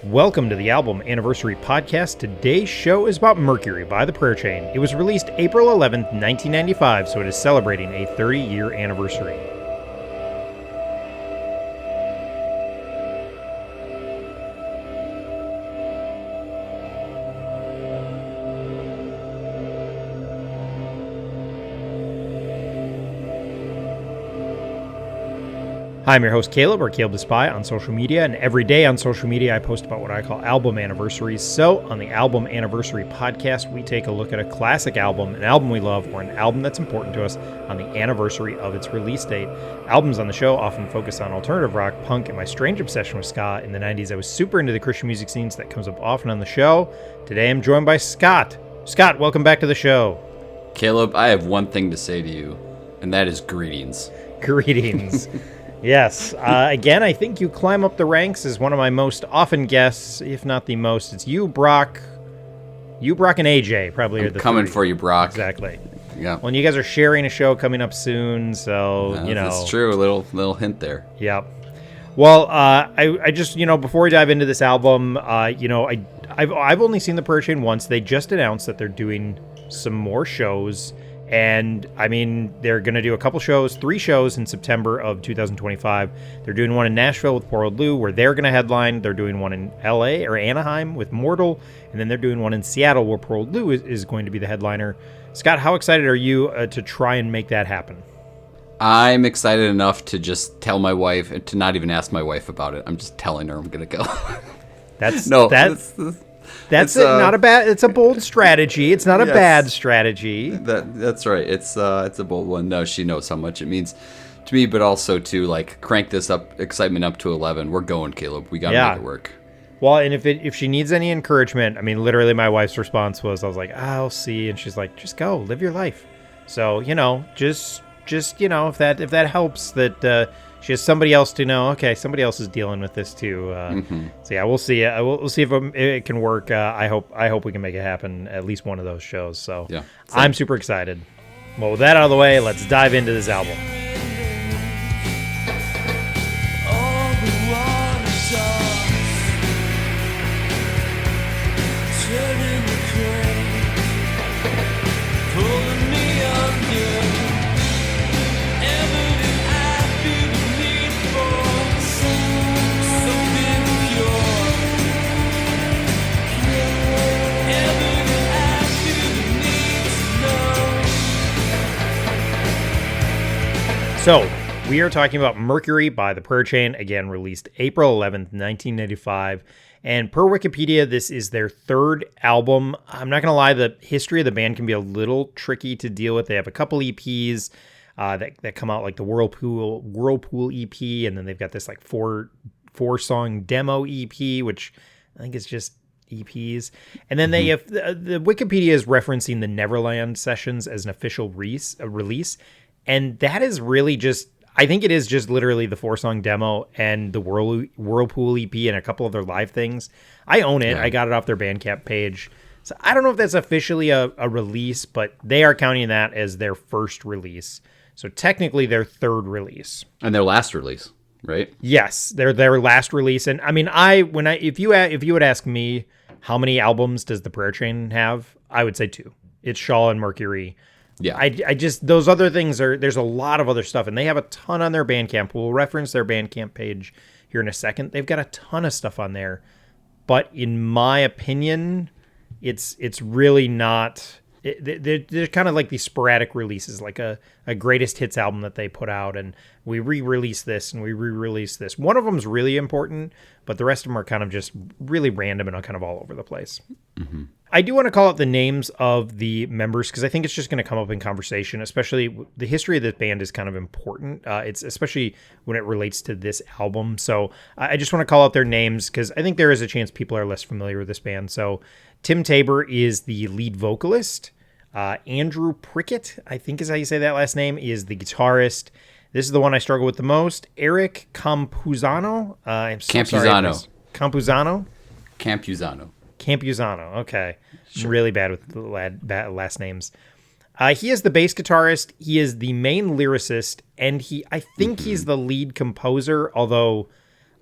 Welcome to the Album Anniversary Podcast. Today's show is about Mercury by the Prayer Chain. It was released April 11th, 1995, so it is celebrating a 30-year anniversary. Hi, I'm your host Caleb, or Caleb the Spy on social media, and every day on social media I post about what I call album anniversaries. So on the Album Anniversary Podcast, we take a look at a classic album, an album we love, or an album that's important to us on the anniversary of its release date. Albums on the show often focus on alternative rock, punk, and my strange obsession with ska. In the 90s, I was super into the Christian music scenes that comes up often on the show. Today I'm joined by Scott. Scott, welcome back to the show. Caleb, I have one thing to say to you, and that is greetings. Greetings. Yes. Again, I think you climb up the ranks as one of my most often guests, if not the most. It's you, Brock. You, Brock, and AJ probably are the coming three. For you, Brock. Exactly. Yeah. Well, and you guys are sharing a show coming up soon, so, That's true. A little hint there. Yep. Well, I just, before we dive into this album, I've only seen the Prayer Chain once. They just announced that they're doing some more shows. And, they're going to do a couple shows, 3 shows in September of 2025. They're doing one in Nashville with Poor Old Lou, where they're going to headline. They're doing one in L.A. or Anaheim with Mortal. And then they're doing one in Seattle, where Poor Old Lou is going to be the headliner. Scott, how excited are you to try and make that happen? I'm excited enough to just tell my wife, and to not even ask my wife about it. I'm just telling her I'm going to go. That's not a bad. It's a bold strategy. It's not a bad strategy. That's right. It's a bold one. No, she knows how much it means to me, but also to crank this excitement up to 11. We're going, Caleb. We got to make it work. Well, and if she needs any encouragement, literally my wife's response was, I was like, I'll see, and she's like, just go, live your life. So just if that helps, that. She has somebody else to know. Okay, somebody else is dealing with this too. So yeah, we'll see. We'll see if it can work. I hope we can make it happen. At least one of those shows. So yeah, I'm super excited. Well, with that out of the way, let's dive into this album. So, we are talking about Mercury by the Prayer Chain, again released April 11th, 1995. And per Wikipedia, this is their 3rd album. I'm not going to lie, the history of the band can be a little tricky to deal with. They have a couple EPs that come out, like the Whirlpool EP, and then they've got this 4-song demo EP, which I think is just EPs. And then they have the Wikipedia is referencing the Neverland sessions as an official release. And that is really just, I think it is just literally the 4-song demo and the Whirlpool EP and a couple other live things. I own it. Yeah. I got it off their Bandcamp page. So I don't know if that's officially a release, but they are counting that as their first release. So technically their 3rd release. And their last release, right? Yes, their last release. And if you would ask me how many albums does the Prayer Chain have, I would say 2. It's Shaw and Mercury. Yeah, I just, those other things there's a lot of other stuff, and they have a ton on their Bandcamp. We'll reference their Bandcamp page here in a second. They've got a ton of stuff on there, but in my opinion, it's really not. They're kind of like these sporadic releases, like a greatest hits album that they put out, and we re-release this and we re-release this. One of them's really important, but the rest of them are kind of just really random and kind of all over the place. Mm-hmm. I do want to call out the names of the members because I think it's just going to come up in conversation, especially the history of this band is kind of important. It's especially when it relates to this album. So I just want to call out their names because I think there is a chance people are less familiar with this band. So Tim Tabor is the lead vocalist. Andrew Prickett, I think is how you say that last name, is the guitarist. This is the one I struggle with the most. Eric Campuzano. Campuzano. Campuzano. Okay. Sure. I'm really bad with the last names. He is the bass guitarist. He is the main lyricist, and I think he's the lead composer, although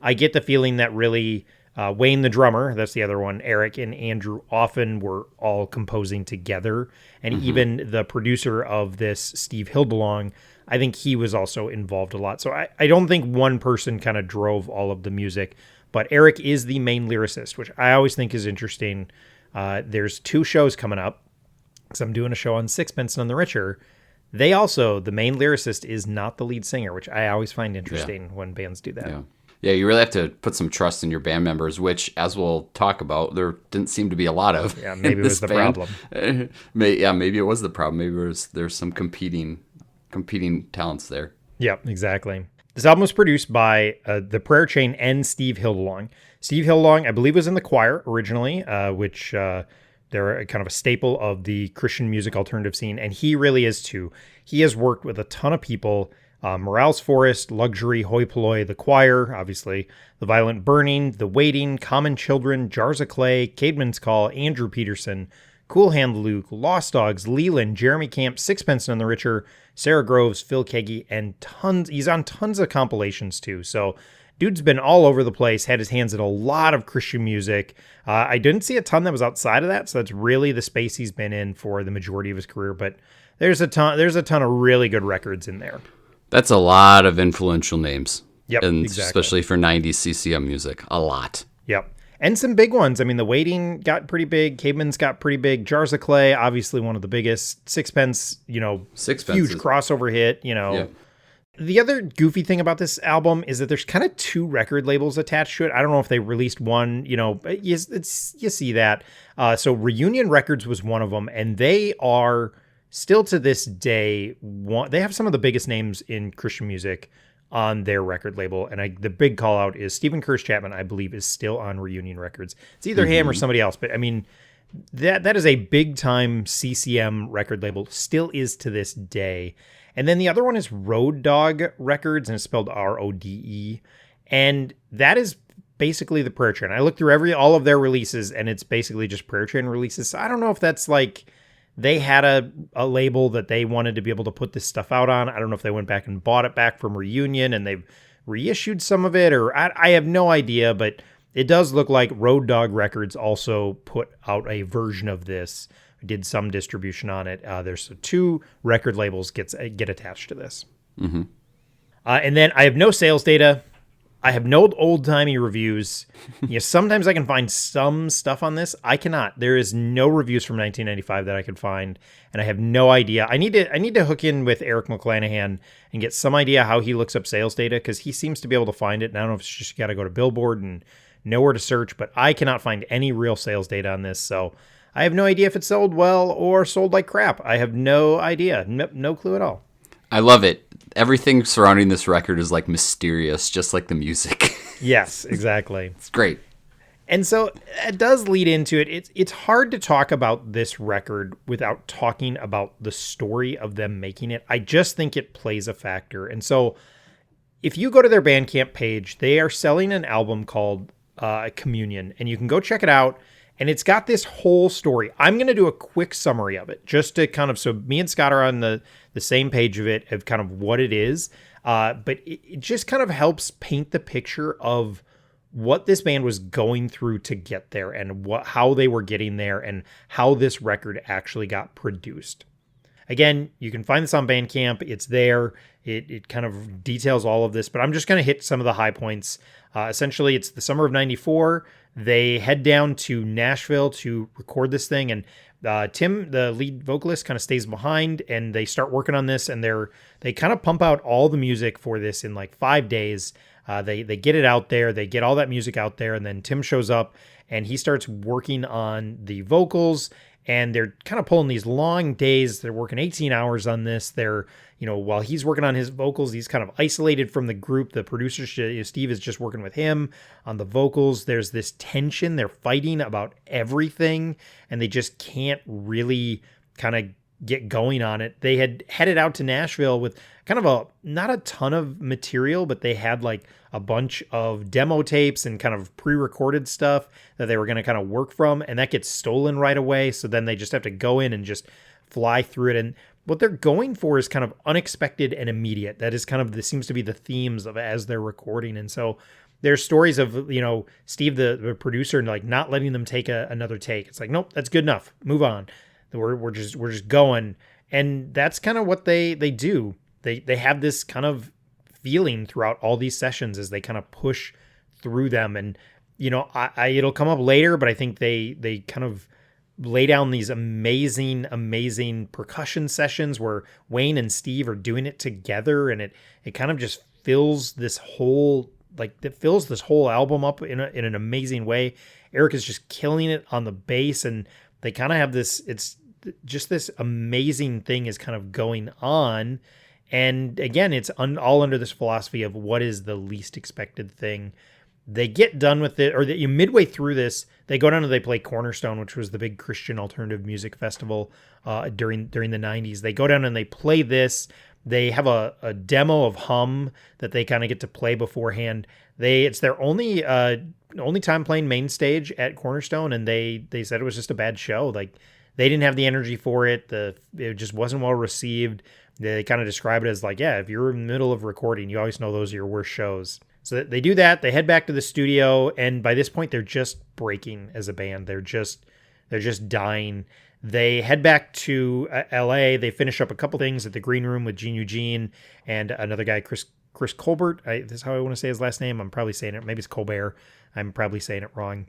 I get the feeling that really Wayne, the drummer, that's the other one. Eric and Andrew often were all composing together. And even the producer of this, Steve Hildelong, I think he was also involved a lot. So I don't think one person kind of drove all of the music, but Eric is the main lyricist, which I always think is interesting. There's 2 shows coming up, because I'm doing a show on Sixpence None the Richer. They also, the main lyricist is not the lead singer, which I always find interesting when bands do that. Yeah, you really have to put some trust in your band members, which, as we'll talk about, there didn't seem to be a lot of. Yeah, maybe it was the problem. Maybe it was the problem. Maybe there's some competing talents there. Yep, exactly. This album was produced by the Prayer Chain and Steve Hildelong. Steve Hildelong, I believe, was in the choir originally, which they're kind of a staple of the Christian music alternative scene, and he really is too. He has worked with a ton of people. Morales Forest, Luxury, Hoi Polloi, The Choir, obviously, The Violent Burning, The Waiting, Common Children, Jars of Clay, Caedmon's Call, Andrew Peterson, Cool Hand Luke, Lost Dogs, Leland, Jeremy Camp, Sixpence None the Richer, Sarah Groves, Phil Keggy, and tons. He's on tons of compilations too. So dude's been all over the place, had his hands in a lot of Christian music. I didn't see a ton that was outside of that, so that's really the space he's been in for the majority of his career. But there's a ton of really good records in there. That's a lot of influential names. Yep, and exactly. Especially for 90s CCM music. A lot. Yep. And some big ones. I mean, The Waiting got pretty big. Caedmon's got pretty big. Jars of Clay, obviously one of the biggest. Sixpence, huge crossover hit, Yeah. The other goofy thing about this album is that there's kind of 2 record labels attached to it. I don't know if they released one, you see that. So Reunion Records was one of them, and they are still to this day, they have some of the biggest names in Christian music on their record label. And the big call out is Stephen Curtis Chapman, I believe, is still on Reunion Records. It's either him or somebody else. But I mean, that is a big time CCM record label, still is to this day. And then the other one is Road Dog Records, and it's spelled RODE. And that is basically the Prayer Chain. I looked through all of their releases, and it's basically just Prayer Chain releases. So I don't know if that's like they had a label that they wanted to be able to put this stuff out on. I don't know if they went back and bought it back from Reunion and they've reissued some of it, or I have no idea, but it does look like Road Dog Records also put out a version of this, did some distribution on it. There's 2 record labels get attached to this. Mm-hmm. And then I have no sales data. I have no old-timey reviews. Sometimes I can find some stuff on this. I cannot. There is no reviews from 1995 that I could find, and I have no idea. I need to hook in with Eric McClanahan and get some idea how he looks up sales data, because he seems to be able to find it. And I don't know if it's just got to go to Billboard and know where to search, but I cannot find any real sales data on this. So I have no idea if it sold well or sold like crap. I have no idea. No clue at all. I love it. Everything surrounding this record is like mysterious, just like the music. Yes, exactly. It's great. And so it does lead into it. It's hard to talk about this record without talking about the story of them making it. I just think it plays a factor. And so if you go to their Bandcamp page, they are selling an album called Communion, and you can go check it out. And it's got this whole story. I'm going to do a quick summary of it, just to kind of, so me and Scott are on the same page of it, of kind of what it is. But it just kind of helps paint the picture of what this band was going through to get there, and how they were getting there, and how this record actually got produced. Again, you can find this on Bandcamp. It's there. It kind of details all of this, but I'm just going to hit some of the high points. Essentially, it's the summer of '94. They head down to Nashville to record this thing, and Tim, the lead vocalist, kind of stays behind, and they start working on this, and they kind of pump out all the music for this in like 5 days. They get it out there, they get all that music out there, and then Tim shows up, and he starts working on the vocals, and they're kind of pulling these long days. They're working 18 hours on this. They're, while he's working on his vocals, he's kind of isolated from the group. The producer, Steve, is just working with him on the vocals. There's this tension. They're fighting about everything, and they just can't really kind of get going on it. They had headed out to Nashville with kind of not a ton of material, but they had like a bunch of demo tapes and kind of pre-recorded stuff that they were going to kind of work from, and that gets stolen right away. So then they just have to go in and just fly through it. And what they're going for is kind of unexpected and immediate. That is kind of, this seems to be the themes of as they're recording. And so there's stories of, Steve, the producer, like not letting them take another take. It's like, nope, that's good enough. Move on. We're just going. And that's kind of what they do. They have this kind of feeling throughout all these sessions as they kind of push through them. And, it'll come up later, but I think they kind of lay down these amazing percussion sessions where Wayne and Steve are doing it together. And it kind of just fills this whole album up in an amazing way. Eric is just killing it on the bass, and they kind of have it's just this amazing thing is kind of going on. And again, it's all under this philosophy of what is the least expected thing. They get done with it, or midway through this, they go down and they play Cornerstone, which was the big Christian alternative music festival during the 90s. They go down and they play this. They have a demo of Hum that they kind of get to play beforehand. It's their only time playing main stage at Cornerstone, and they said it was just a bad show. Like, they didn't have the energy for it. It just wasn't well received. They kind of describe it as like, yeah, if you're in the middle of recording, you always know those are your worst shows. So they do that. They head back to the studio, and by this point, they're just breaking as a band. They're just dying. They head back to LA. They finish up a couple things at the Green Room with Gene Eugene and another guy, Chris Colbert. This is how I want to say his last name. I'm probably saying it. Maybe it's Colbert. I'm probably saying it wrong.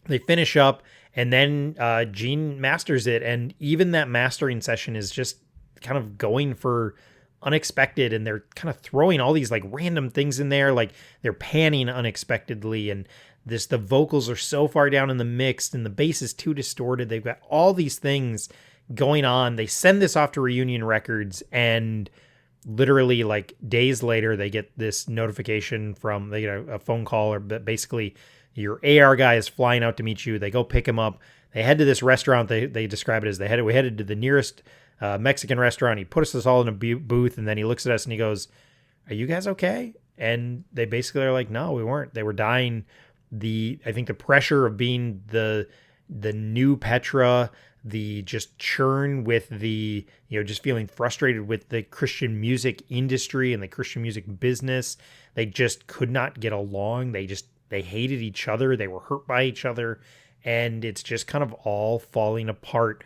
They finish up, and then Gene masters it. And even that mastering session is just kind of going for unexpected, and they're kind of throwing all these like random things in there, like they're panning unexpectedly, and the vocals are so far down in the mix, and the bass is too distorted. They've got all these things going on. They send this off to Reunion Records, and literally like days later they get this notification they get a phone call, or basically your AR guy is flying out to meet you. They go pick him up. They head to this restaurant. They describe it as we headed to the nearest Mexican restaurant. He put us all in a booth, and then he looks at us and he goes, "Are you guys okay?" And they basically are like, "No, we weren't." They were dying. I think the pressure of being the new Petra, the just churn with the, just feeling frustrated with the Christian music industry and the Christian music business. They just could not get along. They hated each other. They were hurt by each other, and it's just kind of all falling apart.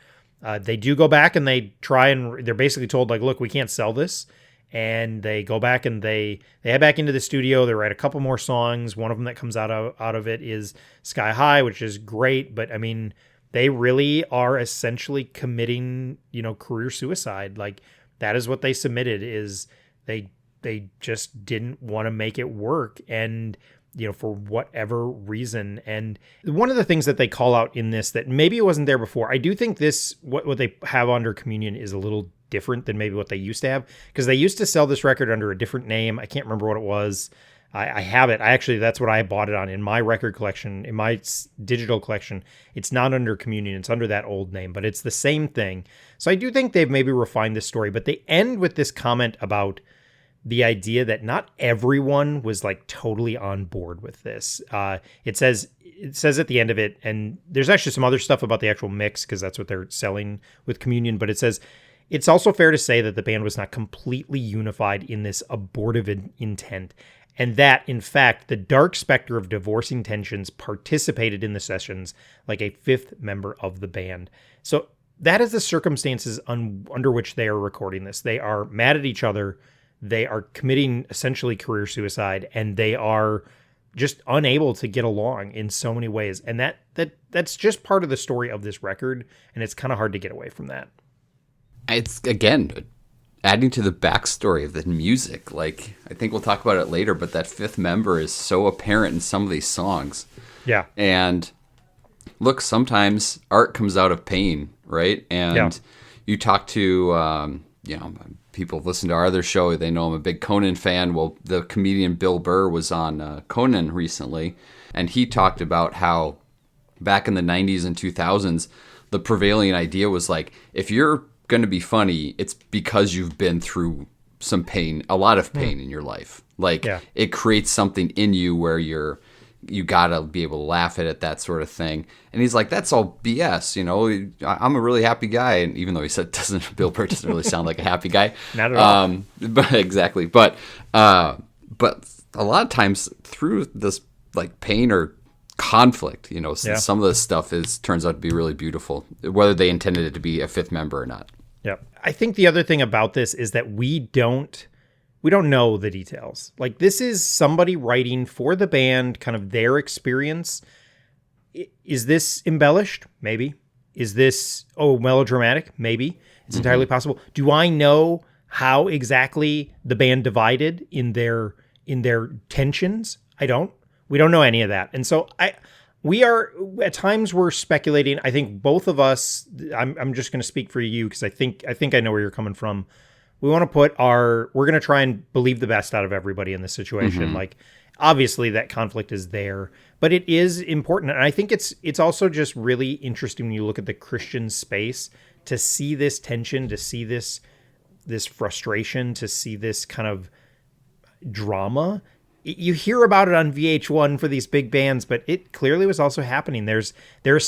They do go back and they try, and they're basically told like, look, we can't sell this. And they go back and they head back into the studio. They write a couple more songs. One of them that comes out of it is Sky High, which is great. But I mean, they really are essentially committing, career suicide. Like, that is what they submitted, is they just didn't want to make it work. And, for whatever reason. And one of the things that they call out in this that maybe it wasn't there before, I do think this, what they have under Communion is a little different than maybe what they used to have, because they used to sell this record under a different name. I can't remember what it was. I have it. That's what I bought it on in my record collection, in my digital collection. It's not under Communion. It's under that old name, but it's the same thing. So I do think they've maybe refined this story, but they end with this comment about the idea that not everyone was like totally on board with this. It says at the end of it, and there's actually some other stuff about the actual mix, because that's what they're selling with Communion, but it says, it's also fair to say that the band was not completely unified in this abortive intent, and that, in fact, the dark specter of divorcing tensions participated in the sessions like a fifth member of the band. So that is the circumstances under which they are recording this. They are mad at each other. They are committing essentially career suicide, and they are just unable to get along in so many ways. And that's just part of the story of this record, and it's kind of hard to get away from that. It's, again, adding to the backstory of the music. Like, I think we'll talk about it later, but that fifth member is so apparent in some of these songs. Yeah. And look, sometimes art comes out of pain, right? And you talk to, people listen to our other show. They know I'm a big Conan fan. Well, the comedian Bill Burr was on Conan recently, and he talked about how back in the 90s and 2000s, the prevailing idea was like, if you're going to be funny, it's because you've been through some pain, a lot of pain in your life. Like, it creates something in you where you gotta be able to laugh at it, that sort of thing. And he's like, that's all BS, I'm a really happy guy. And even though he said Bill Burr doesn't really sound like a happy guy. Not at all. But exactly. But a lot of times through this like pain or conflict, some of this stuff turns out to be really beautiful, whether they intended it to be a fifth member or not. Yeah. I think the other thing about this is that we don't know the details. Like, this is somebody writing for the band, kind of their experience. Is this embellished? Maybe. Is this melodramatic? Maybe. It's entirely possible. Do I know how exactly the band divided in their tensions? I don't. We don't know any of that. And so we are, at times we're speculating. I think both of us, I'm just going to speak for you because I think I know where you're coming from. We want to we're going to try and believe the best out of everybody in this situation. Mm-hmm. Like, obviously that conflict is there, but it is important. And I think it's also just really interesting when you look at the Christian space to see this tension, to see this frustration, to see this kind of drama. You hear about it on VH1 for these big bands, but it clearly was also happening. There's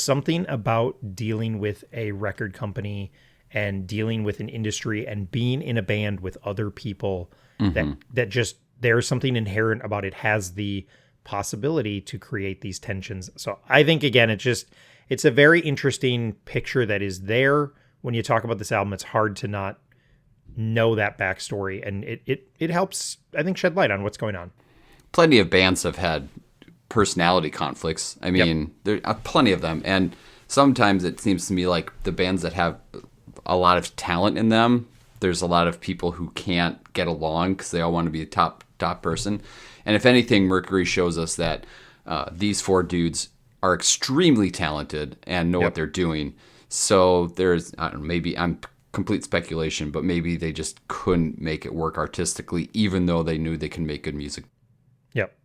something about dealing with a record company and dealing with an industry and being in a band with other people that just, there's something inherent about it, has the possibility to create these tensions. So I think, again, it's a very interesting picture that is there when you talk about this album. It's hard to not know that backstory, and it helps, I think, shed light on what's going on. Plenty of bands have had personality conflicts. I mean, there are plenty of them. And sometimes it seems to me like the bands that have a lot of talent in them, there's a lot of people who can't get along because they all want to be a top person. And if anything, Mercury shows us that these four dudes are extremely talented and know what they're doing. So there's, I don't know, maybe I'm complete speculation, but maybe they just couldn't make it work artistically, even though they knew they can make good music. Yep.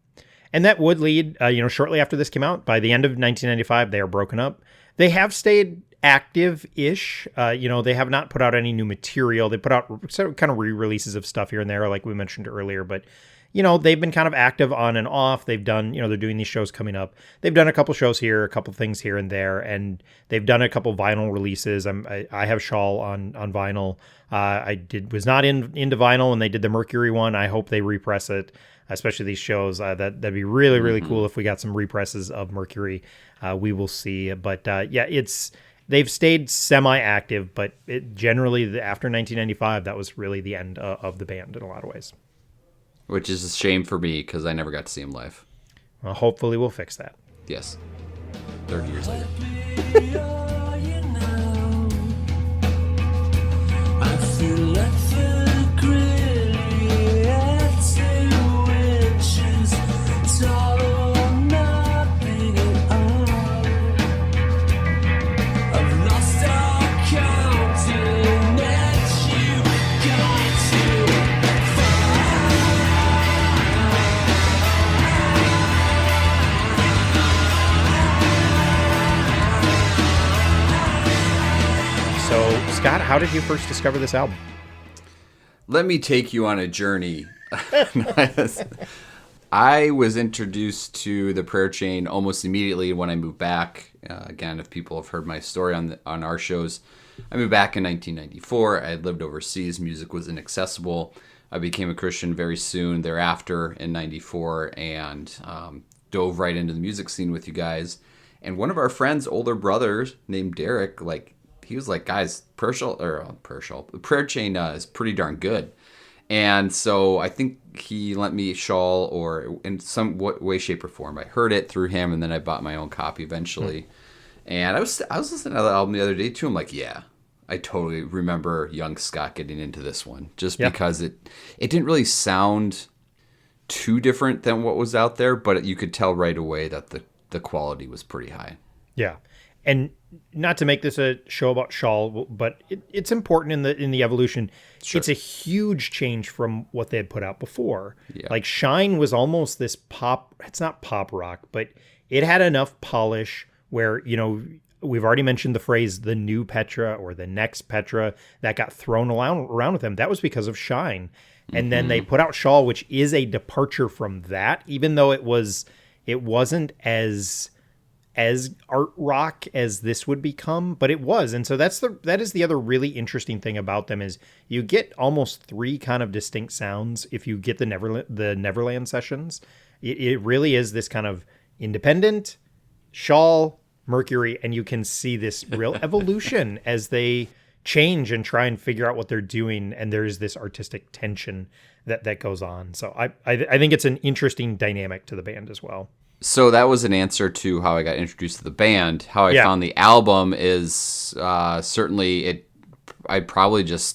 And that would lead, shortly after this came out, by the end of 1995, they are broken up. They have stayed active-ish. They have not put out any new material. They put out kind of re-releases of stuff here and there, like we mentioned earlier, but they've been kind of active on and off. They've done, they're doing these shows coming up. They've done a couple shows here, a couple things here and there, and they've done a couple vinyl releases. I have Shawl on vinyl. Was not into vinyl when they did the Mercury one. I hope they repress it, especially these shows. That'd be really, really cool if we got some represses of Mercury. We will see. But they've stayed semi-active, but generally after 1995, that was really the end of the band in a lot of ways. Which is a shame for me because I never got to see him live. Well, hopefully we'll fix that. Yes. 30 years later. Scott, how did you first discover this album? Let me take you on a journey. I was introduced to the Prayer Chain almost immediately when I moved back. Again, if people have heard my story on our shows, I moved back in 1994. I had lived overseas. Music was inaccessible. I became a Christian very soon thereafter in 94 and dove right into the music scene with you guys. And one of our friends' older brothers named Derek, he was like, guys, Prayer Chain is pretty darn good. And so I think he lent me Shawl, or in some way, shape, or form. I heard it through him, and then I bought my own copy eventually. And I was listening to the album the other day, too. I'm like, yeah, I totally remember young Scott getting into this one. Just because it didn't really sound too different than what was out there, but you could tell right away that the quality was pretty high. Yeah. And not to make this a show about Shawl, but it's important in the evolution. Sure. It's a huge change from what they had put out before. Yeah. Like Shine was almost this pop. It's not pop rock, but it had enough polish where, we've already mentioned the phrase "the new Petra" or "the next Petra" that got thrown around with them. That was because of Shine, and then they put out Shawl, which is a departure from that, even though it wasn't as as art rock as this would become, but it was. And so that is the other really interesting thing about them is you get almost 3 kind of distinct sounds if you get the Neverland sessions. It really is this kind of independent, Shawl, Mercury, and you can see this real evolution as they change and try and figure out what they're doing, and there's this artistic tension that goes on. So I think it's an interesting dynamic to the band as well. So that was an answer to how I got introduced to the band. How I found the album is certainly it probably just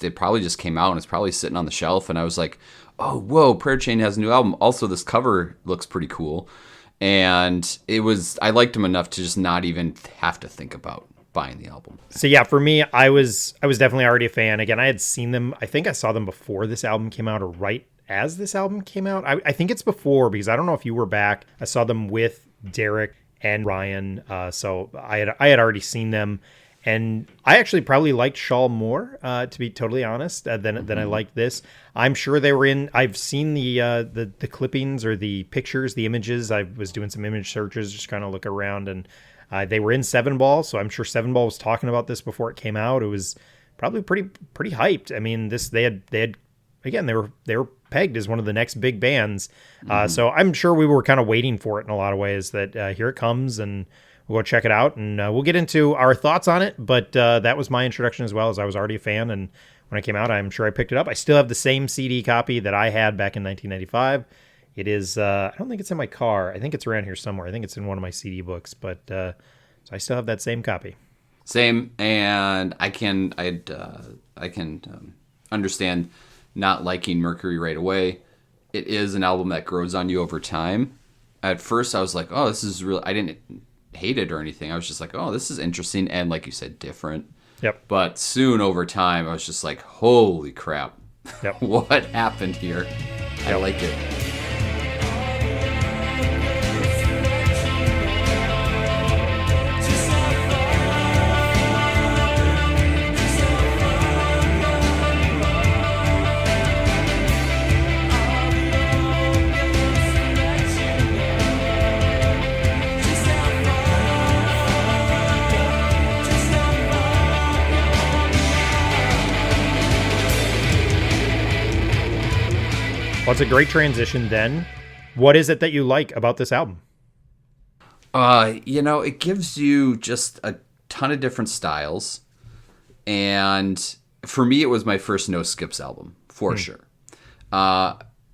came out and it's probably sitting on the shelf, and I was like, oh, whoa, Prayer Chain has a new album. Also, this cover looks pretty cool. And I liked them enough to just not even have to think about buying the album. So yeah, for me, I was definitely already a fan. Again, I had seen them. I think I saw them before this album came out, or right as this album came out. I think it's before, because I don't know if you were back. I saw them with Derek and Ryan. So I had already seen them. And I actually probably liked Shawl more, to be totally honest, than I liked this. I'm sure they were in. I've seen the clippings or the pictures, the images. I was doing some image searches, just kind of look around, and they were in Seven Ball. So I'm sure Seven Ball was talking about this before it came out. It was probably pretty hyped. I mean, they had again, they were pegged as one of the next big bands. So I'm sure we were kind of waiting for it in a lot of ways. That here it comes, and we'll go check it out, and we'll get into our thoughts on it. But that was my introduction as well, as I was already a fan. And when it came out, I'm sure I picked it up. I still have the same CD copy that I had back in 1995. It is, I don't think it's in my car. I think it's around here somewhere. I think it's in one of my CD books. But so I still have that same copy. Same, and I can understand not liking Mercury right away. It is an album that grows on you over time. At first, I was like, oh, this is really... I didn't hate it or anything. I was just like, oh, this is interesting, and like you said, different. Yep. But soon over time, I was just like, holy crap. Yep. What happened here? Yep. I like it. Well, it's a great transition then. What is it that you like about this album? It gives you just a ton of different styles. And for me, it was my first No Skips album, for sure.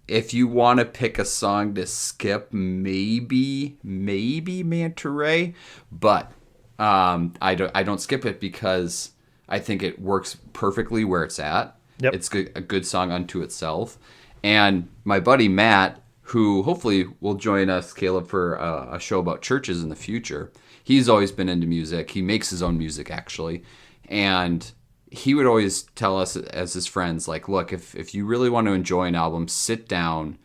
If you want to pick a song to skip, maybe Manta Ray. But I don't skip it because I think it works perfectly where it's at. Yep. It's a good song unto itself. And my buddy Matt, who hopefully will join us, Caleb, for a show about churches in the future, he's always been into music. He makes his own music, actually. And he would always tell us as his friends, like, look, if you really want to enjoy an album, sit down,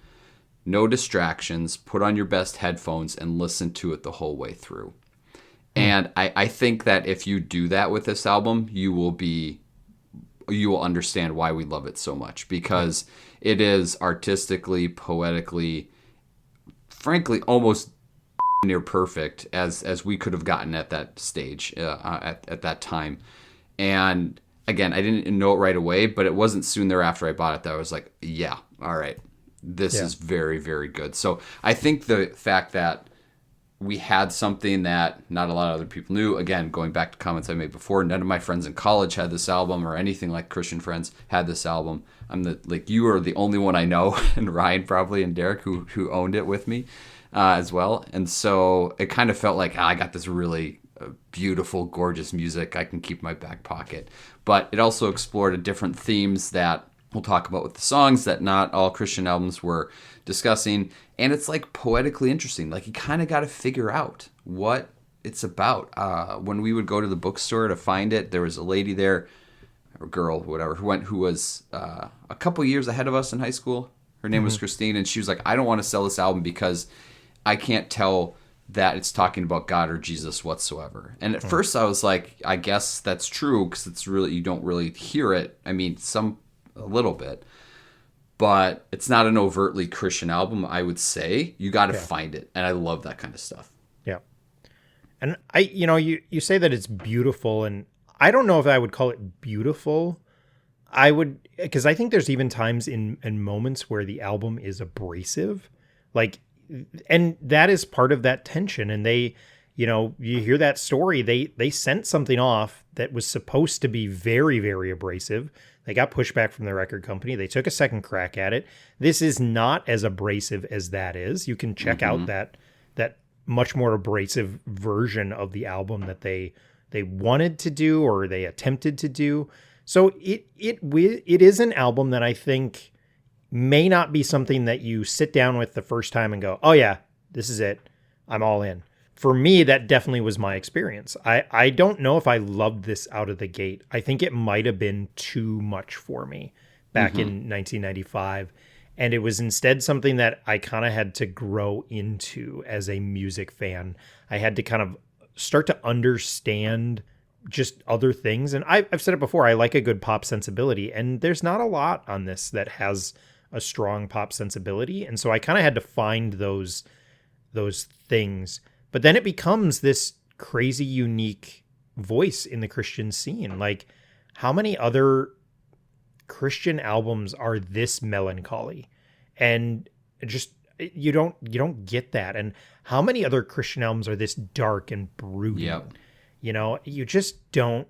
no distractions, put on your best headphones, and listen to it the whole way through. And I think that if you do that with this album, you will understand why we love it so much, because it is artistically, poetically, frankly, almost near perfect as we could have gotten at that stage, at that time. And again, I didn't know it right away, but it wasn't soon thereafter I bought it that I was like, yeah, all right, this is very, very good. So I think the fact that we had something that not a lot of other people knew. Again, going back to comments I made before, none of my friends in college had this album, or anything like Christian friends had this album. You are the only one I know, and Ryan probably, and Derek, who owned it with me as well. And so it kind of felt like I got this really beautiful, gorgeous music I can keep in my back pocket. But it also explored different themes that we'll talk about with the songs that not all Christian albums were discussing. And it's like poetically interesting. Like, you kind of got to figure out what it's about. When we would go to the bookstore to find it, there was a lady there, or girl, whatever, who was a couple years ahead of us in high school. Her name was Christine, and she was like, I don't want to sell this album because I can't tell that it's talking about God or Jesus whatsoever. And at first I was like, I guess that's true, because it's really, you don't really hear it. I mean, a little bit. But it's not an overtly Christian album, I would say. You got to find it. And I love that kind of stuff. Yeah. And you say that it's beautiful, and I don't know if I would call it beautiful. I would, because I think there's even times in moments where the album is abrasive, like, and that is part of that tension. And they, you hear that story, they sent something off that was supposed to be very, very abrasive. They got pushback from the record company. They took a second crack at it. This is not as abrasive as that is. You can check out that much more abrasive version of the album that they wanted to do, or they attempted to do. So it is an album that I think may not be something that you sit down with the first time and go, oh yeah, this is it, I'm all in. For me, that definitely was my experience. I don't know if I loved this out of the gate. I think it might have been too much for me back in 1995. And it was instead something that I kind of had to grow into as a music fan. I had to kind of start to understand just other things. And I've said it before, I like a good pop sensibility. And there's not a lot on this that has a strong pop sensibility. And so I kind of had to find those things. But then it becomes this crazy, unique voice in the Christian scene. Like, how many other Christian albums are this melancholy? And just, you don't get that. And how many other Christian albums are this dark and brooding? Yep. You just don't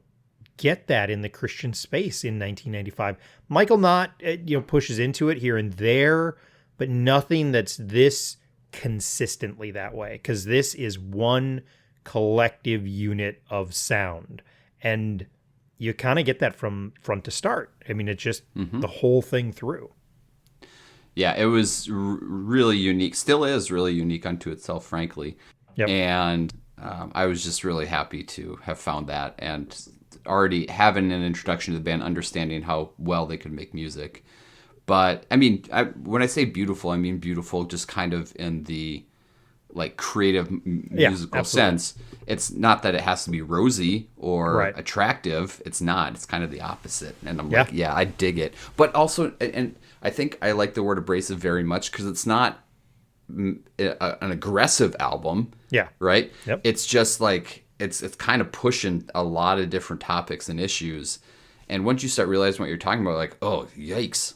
get that in the Christian space in 1995. Michael Knott, pushes into it here and there, but nothing that's this consistently that way, because this is one collective unit of sound, and you kind of get that from front to start. I mean, it's just the whole thing through. Yeah, it was really unique, still is really unique unto itself, frankly. Yep. And I was just really happy to have found that, and already having an introduction to the band, understanding how well they could make music. But I mean, when I say beautiful, I mean beautiful just kind of in the like creative musical sense. It's not that it has to be rosy or attractive. It's not. It's kind of the opposite. And I'm like, yeah, I dig it. But also, and I think I like the word abrasive very much because it's not an aggressive album. Yeah. Right? Yep. It's just like, it's kind of pushing a lot of different topics and issues. And once you start realizing what you're talking about, like, oh, yikes.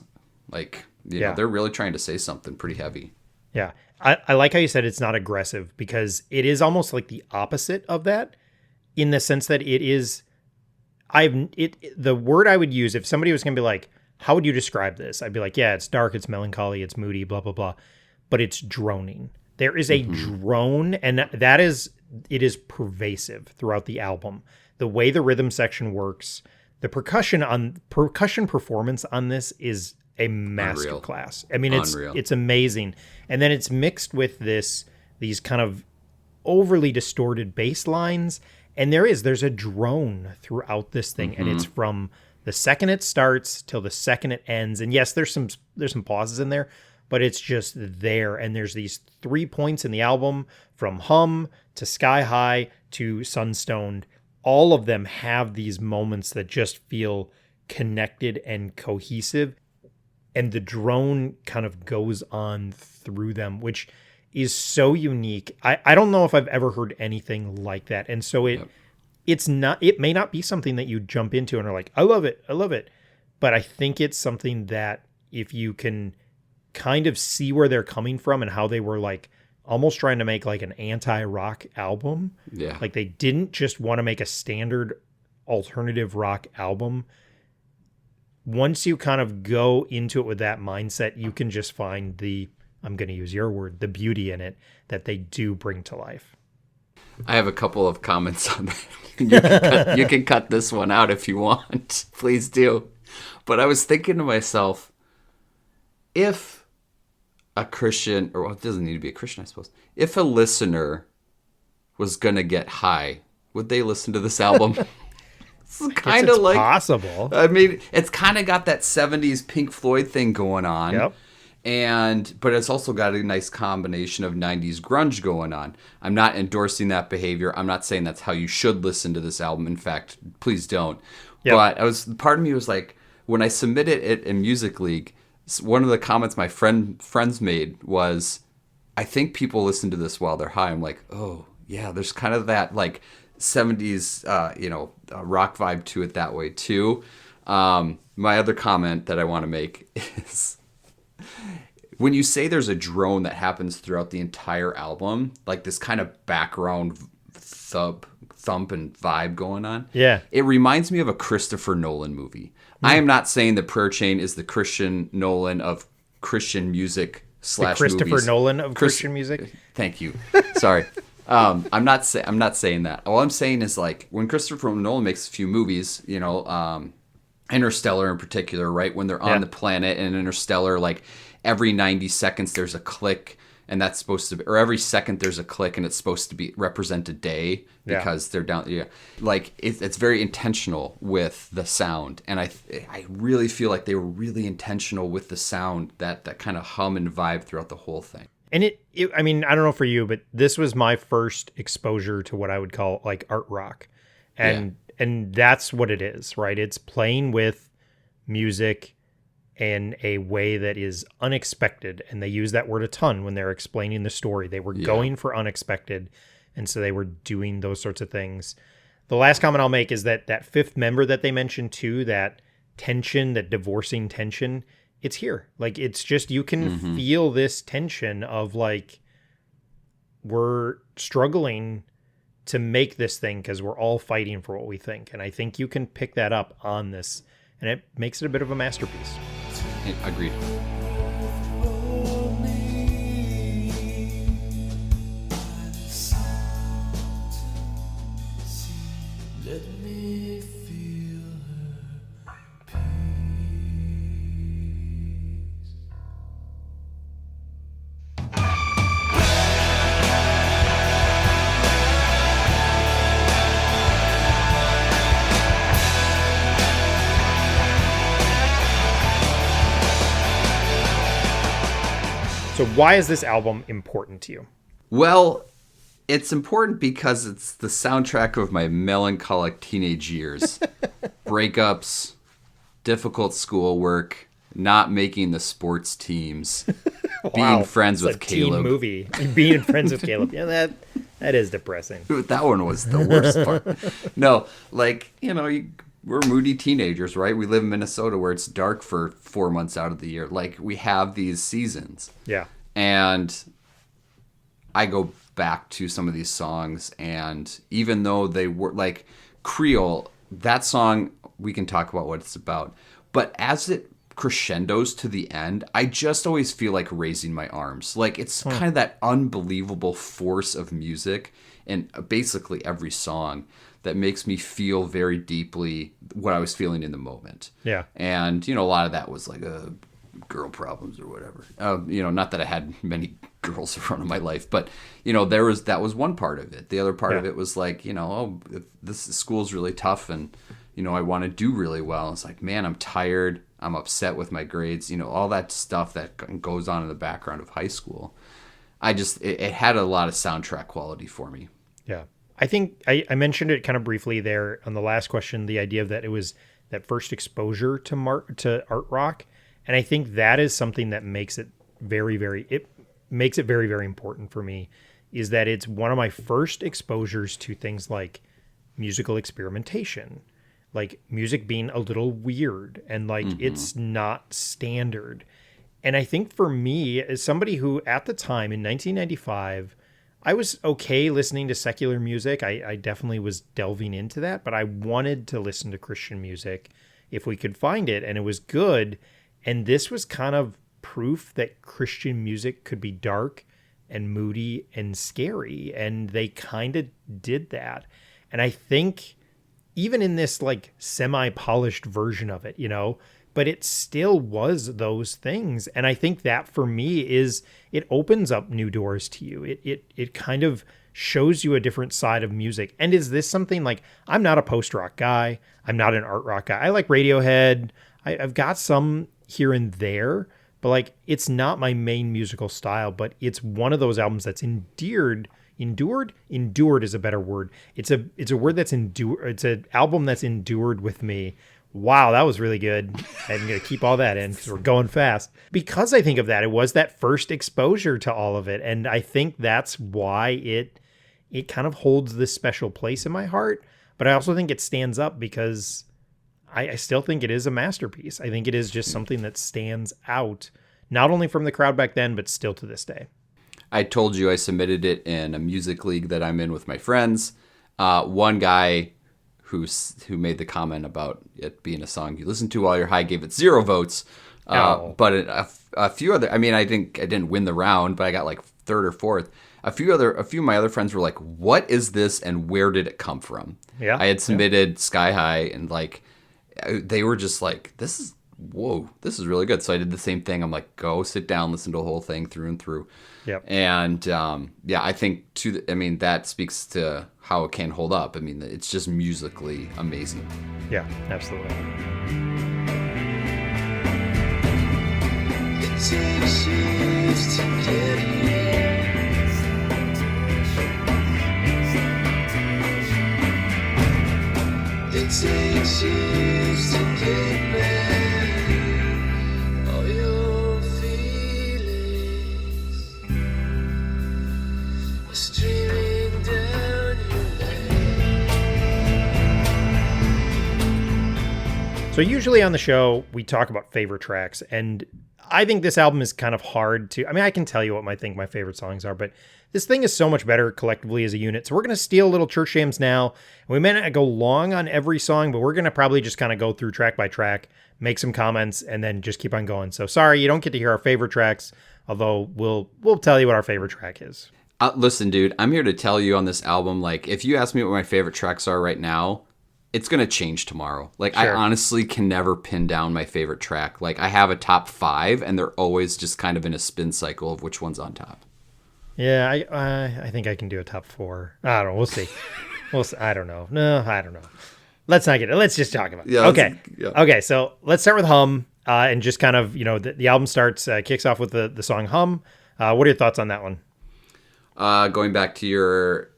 Like, you know, they're really trying to say something pretty heavy. Yeah. I like how you said it's not aggressive, because it is almost like the opposite of that, in the sense that it is, the word I would use if somebody was going to be like, how would you describe this? I'd be like, yeah, it's dark, it's melancholy, it's moody, blah, blah, blah. But it's droning. There is a drone, and it is pervasive throughout the album. The way the rhythm section works, the percussion performance on this is a masterclass. I mean, it's amazing. And then it's mixed with these kind of overly distorted bass lines. And there's a drone throughout this thing. And it's from the second it starts till the second it ends. And yes, there's some pauses in there, but it's just there. And there's these 3 points in the album, from Hum to Sky High to Sunstoned. All of them have these moments that just feel connected and cohesive. And the drone kind of goes on through them, which is so unique. I don't know if I've ever heard anything like that. And so it may not be something that you jump into and are like, I love it. But I think it's something that if you can kind of see where they're coming from and how they were like almost trying to make like an anti-rock album. Yeah. Like they didn't just want to make a standard alternative rock album. Once you kind of go into it with that mindset, you can just find I'm going to use your word, the beauty in it that they do bring to life. I have a couple of comments on that. You can cut this one out if you want. Please do. But I was thinking to myself, if a Christian, or it doesn't need to be a Christian, I suppose, if a listener was going to get high, would they listen to this album? It's kind of like possible. I mean, it's kind of got that 70s Pink Floyd thing going on. Yep. But it's also got a nice combination of 90s grunge going on. I'm not endorsing that behavior. I'm not saying that's how you should listen to this album. In fact, please don't. Yep. But part of me was like, when I submitted it in Music League, one of the comments my friends made was, I think people listen to this while they're high. I'm like, oh, Yeah, there's kind of that like 70s, rock vibe to it that way too. My other comment that I want to make is when you say there's a drone that happens throughout the entire album, like this kind of background thump and vibe going on. Yeah. It reminds me of a Christopher Nolan movie. I am not saying that Prayer Chain is the Christian Nolan of Christian music / the Christopher movies. Nolan of Christian music. Thank you. Sorry. I'm not saying that. All I'm saying is like when Christopher Nolan makes a few movies, Interstellar in particular, right? When they're on the planet and Interstellar, like every 90 seconds there's a click and that's supposed to be, or every second there's a click and it's supposed to be represent a day because they're down. Yeah. Like it's very intentional with the sound. And I really feel like they were really intentional with the sound, that kind of hum and vibe throughout the whole thing. And I mean, I don't know for you, but this was my first exposure to what I would call like art rock. And that's what it is, right? It's playing with music in a way that is unexpected. And they use that word a ton when they're explaining the story. They were going for unexpected. And so they were doing those sorts of things. The last comment I'll make is that fifth member that they mentioned too, that tension, that divorcing tension, it's here. Like, it's just, you can feel this tension of like, we're struggling to make this thing because we're all fighting for what we think. And I think you can pick that up on this, and it makes it a bit of a masterpiece. Agreed. So why is this album important to you? Well, it's important because it's the soundtrack of my melancholic teenage years. Breakups, difficult schoolwork, not making the sports teams, being friends with Caleb. Teen movie. Being friends with Caleb. Yeah, that is depressing. That one was the worst part. No, like, we're moody teenagers, right? We live in Minnesota where it's dark for 4 months out of the year. Like, we have these seasons. Yeah. And I go back to some of these songs, and even though they were like Creole, that song, we can talk about what it's about. But as it crescendos to the end, I just always feel like raising my arms. Like, it's kind of that unbelievable force of music in basically every song that makes me feel very deeply what I was feeling in the moment. Yeah. And, a lot of that was like girl problems or whatever. Not that I had many girls around in my life, but, that was one part of it. The other part of it was like, this school's really tough and, I want to do really well. It's like, man, I'm tired. I'm upset with my grades. All that stuff that goes on in the background of high school. It had a lot of soundtrack quality for me. Yeah. I think I mentioned it kind of briefly there on the last question, the idea of that it was that first exposure to art rock. And I think that is something that makes it very, very important for me, is that it's one of my first exposures to things like musical experimentation, like music being a little weird and like it's not standard. And I think for me, as somebody who at the time in 1995, I was okay listening to secular music. I definitely was delving into that, but I wanted to listen to Christian music if we could find it, and it was good. And this was kind of proof that Christian music could be dark and moody and scary, and they kind of did that. And I think even in this like semi-polished version of it, but it still was those things. And I think that for me it opens up new doors to you. It kind of shows you a different side of music. And is this something like, I'm not a post-rock guy. I'm not an art rock guy. I like Radiohead. I've got some here and there, but like, it's not my main musical style, but it's one of those albums that's endured is a better word. It's a word that's endured. It's an album that's endured with me. Wow, that was really good. I'm going to keep all that in because we're going fast. Because I think of that, it was that first exposure to all of it. And I think that's why it kind of holds this special place in my heart. But I also think it stands up because I still think it is a masterpiece. I think it is just something that stands out, not only from the crowd back then, but still to this day. I told you I submitted it in a music league that I'm in with my friends. One guy who made the comment about it being a song you listen to while you're high gave it 0 votes. But a few other, I mean, I didn't win the round, but I got like 3rd or 4th. A few of my other friends were like, "What is this, and where did it come from?" Yeah, I had submitted Sky High, and like they were just like, "This is really good." So I did the same thing. I'm like, "Go sit down, listen to the whole thing through and through." Yep. And I think that speaks to how it can hold up. I mean, it's just musically amazing. Yeah, absolutely. It takes years to get here. It takes years to get back all your feelings are streaming down your leg. So usually on the show, we talk about favorite tracks, and I think this album is kind of hard to... I mean, I can tell you what I think my favorite songs are, but this thing is so much better collectively as a unit. So we're going to steal little church jams now. We may not go long on every song, but we're going to probably just kind of go through track by track, make some comments, and then just keep on going. So sorry, you don't get to hear our favorite tracks, although we'll tell you what our favorite track is. Listen, dude, I'm here to tell you on this album, like, if you ask me what my favorite tracks are right now, it's going to change tomorrow. Like, sure. I honestly can never pin down my favorite track. Like, I have a top 5, and they're always just kind of in a spin cycle of which one's on top. Yeah, I think I can do a top 4. I don't know. We'll see. I don't know. No, I don't know. Let's not get it. Let's just talk about it. Yeah, okay. Yeah. Okay, so let's start with Hum, and just kind of, the album kicks off with the song Hum. What are your thoughts on that one? Going back to your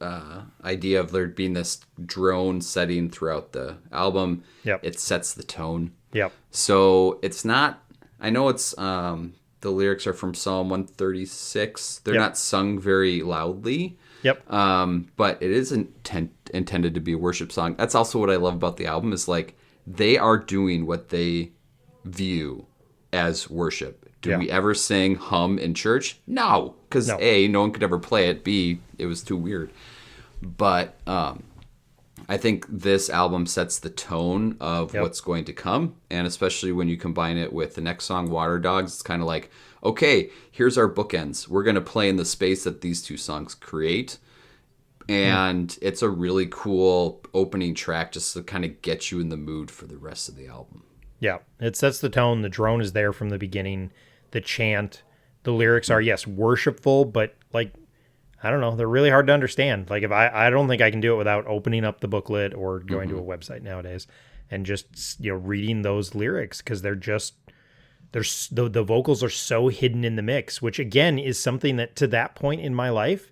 idea of there being this drone setting throughout the album, yep. It sets the tone. Yep. So it's not, I know it's, the lyrics are from Psalm 136. They're not sung very loudly. Yep. But it is intended to be a worship song. That's also what I love about the album is like they are doing what they view as worship. Do we ever sing Hum in church? No, because A, no one could ever play it. B, it was too weird. But I think this album sets the tone of what's going to come, and especially when you combine it with the next song, Water Dogs, it's kind of like, okay, here's our bookends. We're going to play in the space that these two songs create, and it's a really cool opening track just to kind of get you in the mood for the rest of the album. Yeah, it sets the tone. The drone is there from the beginning. The chant, the lyrics are, yes, worshipful, but like, I don't know, they're really hard to understand. Like, if I don't think I can do it without opening up the booklet or going to a website nowadays and just, reading those lyrics, because they're just, the vocals are so hidden in the mix, which again is something that to that point in my life,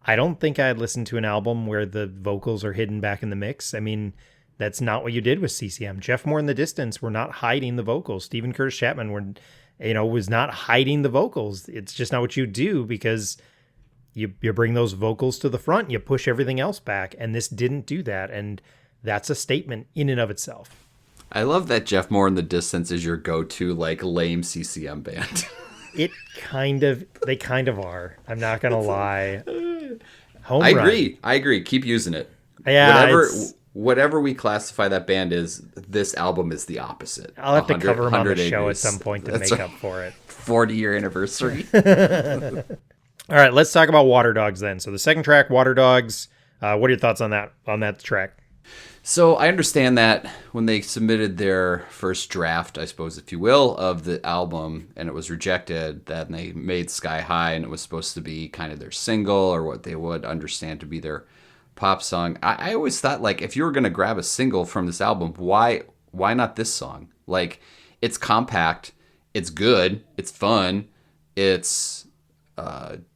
I don't think I had listened to an album where the vocals are hidden back in the mix. I mean, that's not what you did with CCM. Jeff Moore in the Distance were not hiding the vocals. Stephen Curtis Chapman was not hiding the vocals. It's just not what you do, because you bring those vocals to the front, you push everything else back, and this didn't do that, and that's a statement in and of itself. I love that Jeff Moore in the Distance is your go-to, like, lame CCM band. They kind of are. I'm not gonna lie. I agree. Keep using it. Yeah. Whatever we classify that band is, this album is the opposite. I'll have to cover them on the show at some point to make up for it. 40-year anniversary. All right, let's talk about Water Dogs then. So the second track, Water Dogs. What are your thoughts on that track? So I understand that when they submitted their first draft, I suppose, if you will, of the album, and it was rejected, then they made Sky High, and it was supposed to be kind of their single, or what they would understand to be their pop song. I always thought, like, if you were going to grab a single from this album, why not this song? Like, it's compact, it's good, it's fun, it's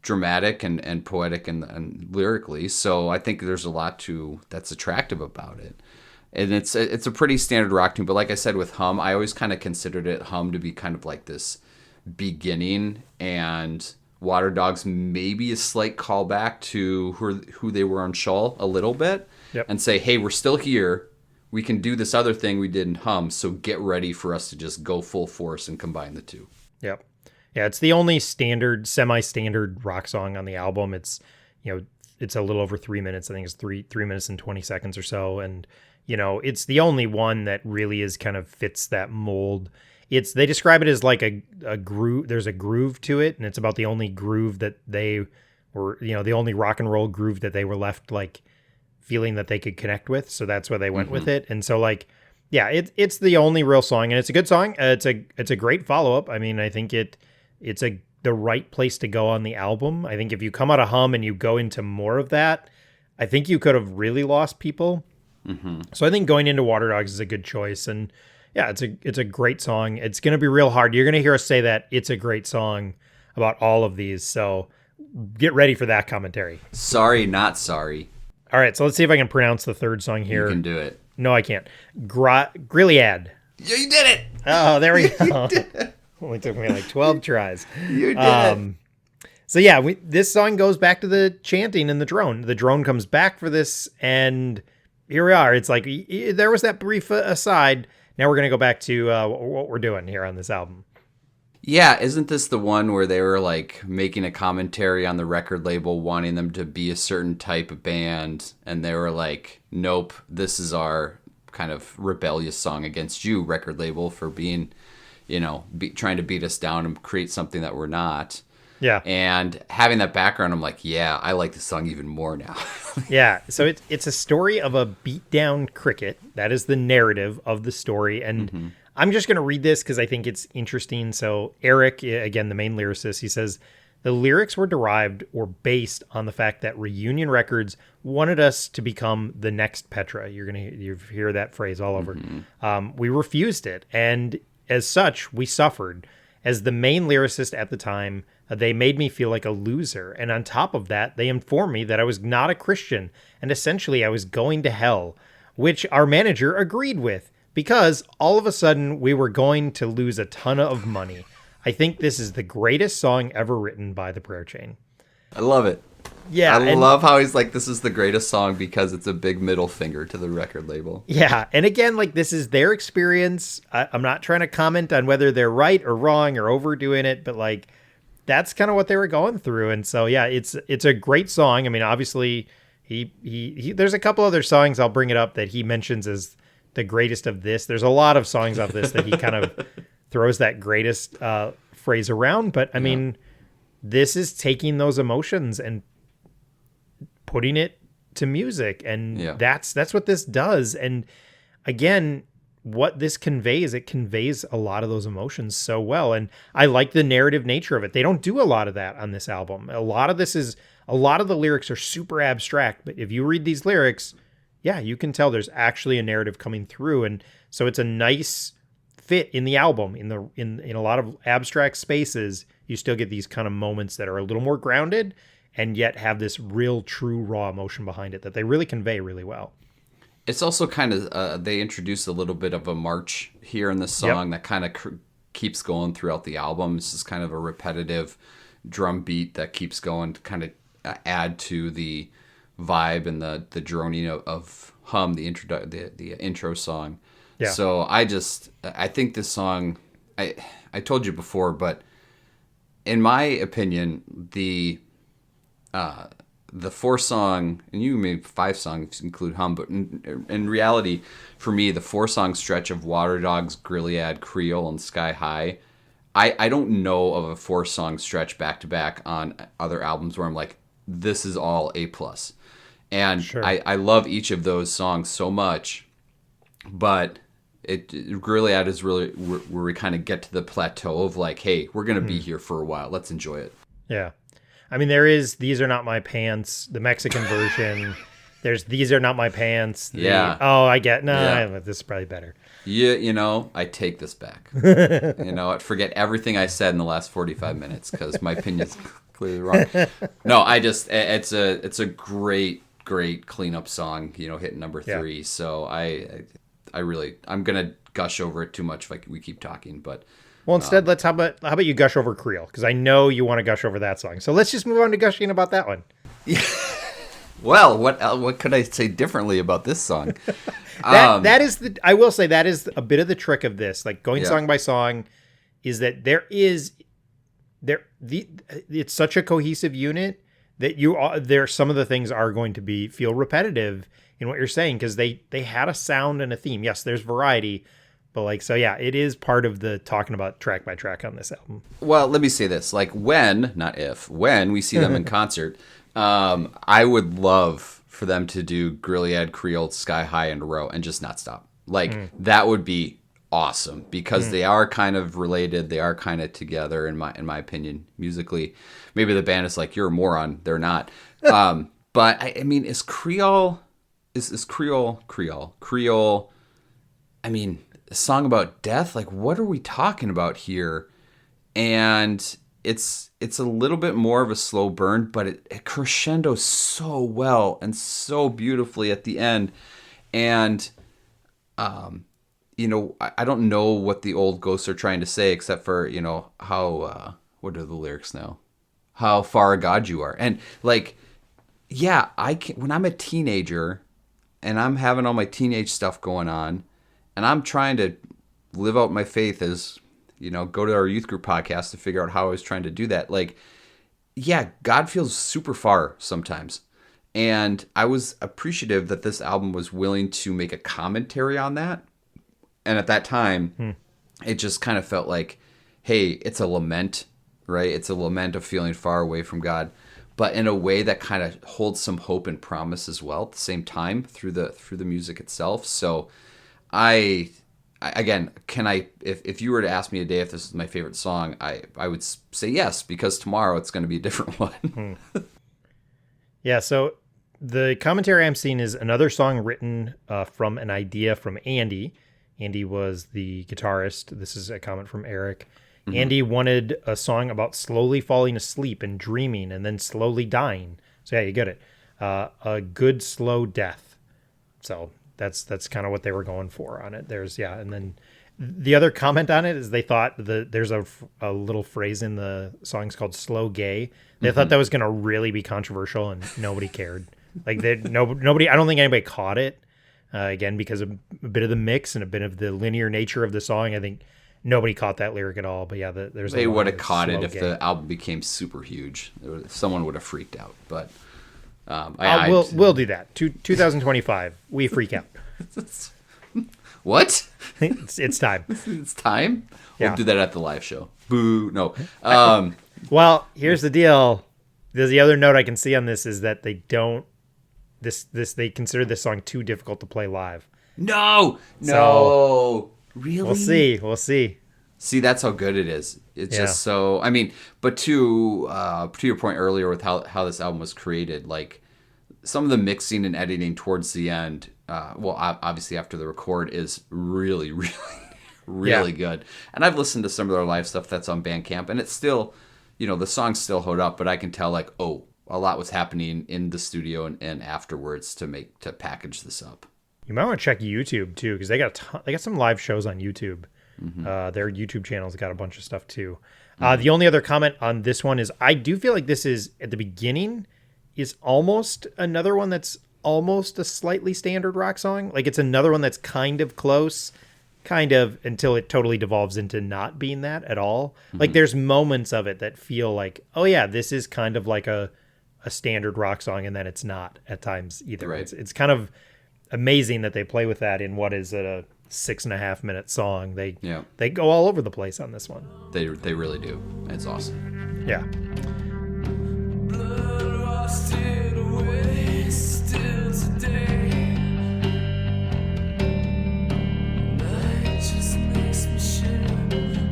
dramatic and poetic and lyrically. So I think there's a lot that's attractive about it. And it's a pretty standard rock tune. But like I said with Hum, I always kind of considered Hum to be kind of like this beginning, and Water Dogs maybe a slight callback to who they were on Shawl a little bit, and say, hey, we're still here. We can do this other thing we did in Hum, so get ready for us to just go full force and combine the two. Yep. Yeah, it's the only semi-standard rock song on the album. It's, it's a little over 3 minutes. I think it's 3 minutes and 20 seconds or so. And, it's the only one that really is kind of fits that mold. They describe it as like a groove. There's a groove to it, and it's about the only groove that they were, the only rock and roll groove that they were left like feeling that they could connect with. So that's why they went with it. And so like, yeah, it's the only real song, and it's a good song. It's a great follow-up. I mean, I think it's the right place to go on the album. I think if you come out of Hum and you go into more of that, I think you could have really lost people. So I think going into Water Dogs is a good choice. And yeah, it's a great song. It's going to be real hard. You're going to hear us say that it's a great song about all of these. So get ready for that commentary. Sorry, not sorry. All right, so let's see if I can pronounce the third song here. You can do it. No, I can't. Grilliad. Yeah, you did it. Oh, there we go. Only took me like 12 tries. You did it. So yeah, this song goes back to the chanting and the drone. The drone comes back for this, and here we are. It's like there was that brief aside. Now we're going to go back to what we're doing here on this album. Yeah, isn't this the one where they were like making a commentary on the record label wanting them to be a certain type of band, and they were like, nope, this is our kind of rebellious song against you, record label, for being, trying to beat us down and create something that we're not. Yeah. And having that background, I'm like, yeah, I like this song even more now. Yeah, so it's a story of a beat down cricket. That is the narrative of the story, and I'm just going to read this because I think it's interesting. So Eric, again, the main lyricist, he says, the lyrics were derived or based on the fact that Reunion Records wanted us to become the next Petra. You hear that phrase all over. We refused it. And as such, we suffered. As the main lyricist at the time, they made me feel like a loser. And on top of that, they informed me that I was not a Christian. And essentially, I was going to hell, which our manager agreed with. Because all of a sudden we were going to lose a ton of money. I think this is the greatest song ever written by the Prayer Chain. I love it. Yeah. I love how he's like, this is the greatest song because it's a big middle finger to the record label. Yeah. And again, like this is their experience. I'm not trying to comment on whether they're right or wrong or overdoing it, but like that's kind of what they were going through. And so, yeah, it's a great song. I mean, obviously he there's a couple other songs I'll bring it up that he mentions as the greatest of this. There's a lot of songs of this that he kind of throws that greatest phrase around. But I mean, this is taking those emotions and putting it to music. And that's what this does. And again, what this conveys, it conveys a lot of those emotions so well. And I like the narrative nature of it. They don't do a lot of that on this album. A lot of the lyrics are super abstract, but if you read these lyrics, yeah, you can tell there's actually a narrative coming through. And so it's a nice fit in the album. In a lot of abstract spaces, you still get these kind of moments that are a little more grounded and yet have this real, true, raw emotion behind it that they really convey really well. It's also kind of, they introduce a little bit of a march here in the song that kind of keeps going throughout the album. This is kind of a repetitive drum beat that keeps going to kind of add to the vibe and the droning of Hum, the intro song. Yeah. So I think this song, I told you before, but in my opinion, the 4-song, and you made 5 songs include Hum, but in reality, for me, the 4-song stretch of Water Dogs, Grilliad, Creole, and Sky High, I don't know of a 4-song stretch back to back on other albums where I'm like, this is all A+. And sure. I love each of those songs so much, but Grilliad is really where we kind of get to the plateau of like, hey, we're going to be here for a while. Let's enjoy it. Yeah. I mean, there is These Are Not My Pants, the Mexican version. There's These Are Not My Pants. I get, this is probably better. Yeah, I take this back. Forget everything I said in the last 45 minutes because my opinion's clearly wrong. No, it's a great cleanup song, hitting number 3. Yeah. So I'm gonna gush over it too much if we keep talking, but Well, instead, how about you gush over Creole? Because I know you want to gush over that song. So let's just move on to gushing about that one. Well, what could I say differently about this song? That is I will say that is a bit of the trick of this, like going song by song, is that it's such a cohesive unit that some of the things are going to feel repetitive in what you're saying, because they had a sound and a theme. Yes, there's variety. But it is part of the talking about track by track on this album. Well, let me say this. Like when we see them in concert, I would love for them to do Grillade, Creole, Sky High in a row and just not stop. That would be awesome, because they are kind of related. They are kind of together in my opinion, musically. Maybe the band is like, you're a moron. They're not. But I mean, is Creole, I mean, a song about death, like what are we talking about here? And it's a little bit more of a slow burn, but it crescendos so well and so beautifully at the end. And I don't know what the old ghosts are trying to say, except for how what are the lyrics now, how far a god you are. And I can, when I'm a teenager and I'm having all my teenage stuff going on, and I'm trying to live out my faith as, go to our youth group podcast to figure out how I was trying to do that. God feels super far sometimes. And I was appreciative that this album was willing to make a commentary on that. And at that time, it just kind of felt like, hey, it's a lament, right? It's a lament of feeling far away from God, but in a way that kind of holds some hope and promise as well at the same time through the music itself. So if you were to ask me today if this is my favorite song, I would say yes, because tomorrow it's going to be a different one. Yeah, so the commentary I'm seeing is another song written from an idea from Andy. Andy was the guitarist. This is a comment from Eric. Mm-hmm. Andy wanted a song about slowly falling asleep and dreaming and then slowly dying. So yeah, you get it. A good slow death. So that's kind of what they were going for on it. And then the other comment on it is they thought there's a little phrase in the song's called slow gay. They thought that was going to really be controversial, and nobody cared. Nobody, I don't think anybody caught it. Again, because of a bit of the mix and a bit of the linear nature of the song, I think nobody caught that lyric at all. But yeah, they would have caught it if the album became super huge. Someone would have freaked out. But we'll do that. 2025, we freak out. What? It's time. It's time? We'll do that at the live show. Boo. No. Well, here's the deal. There's the other note I can see on this is that they don't. They consider this song too difficult to play live. No. Really? We'll see. See, that's how good it is. It's just so. I mean, but to your point earlier with how this album was created, like some of the mixing and editing towards the end, obviously after the record, is really, really, really good. And I've listened to some of their live stuff that's on Bandcamp, and it's still, the songs still hold up. But I can tell a lot was happening in the studio and afterwards to package this up. You might want to check YouTube too, because they got some live shows on YouTube. Mm-hmm. Their YouTube channel's got a bunch of stuff too. The only other comment on this one is I do feel like this is at the beginning is almost another one that's almost a slightly standard rock song. Like it's another one that's kind of close, until it totally devolves into not being that at all. Mm-hmm. Like there's moments of it that feel like, oh yeah, this is kind of like a standard rock song, and then it's not at times either. Right. It's kind of amazing that they play with that in what is a 6.5 minute song. They go all over the place on this one. They really do. It's awesome. Yeah. Blood rusted away still today. Night just makes me shiver.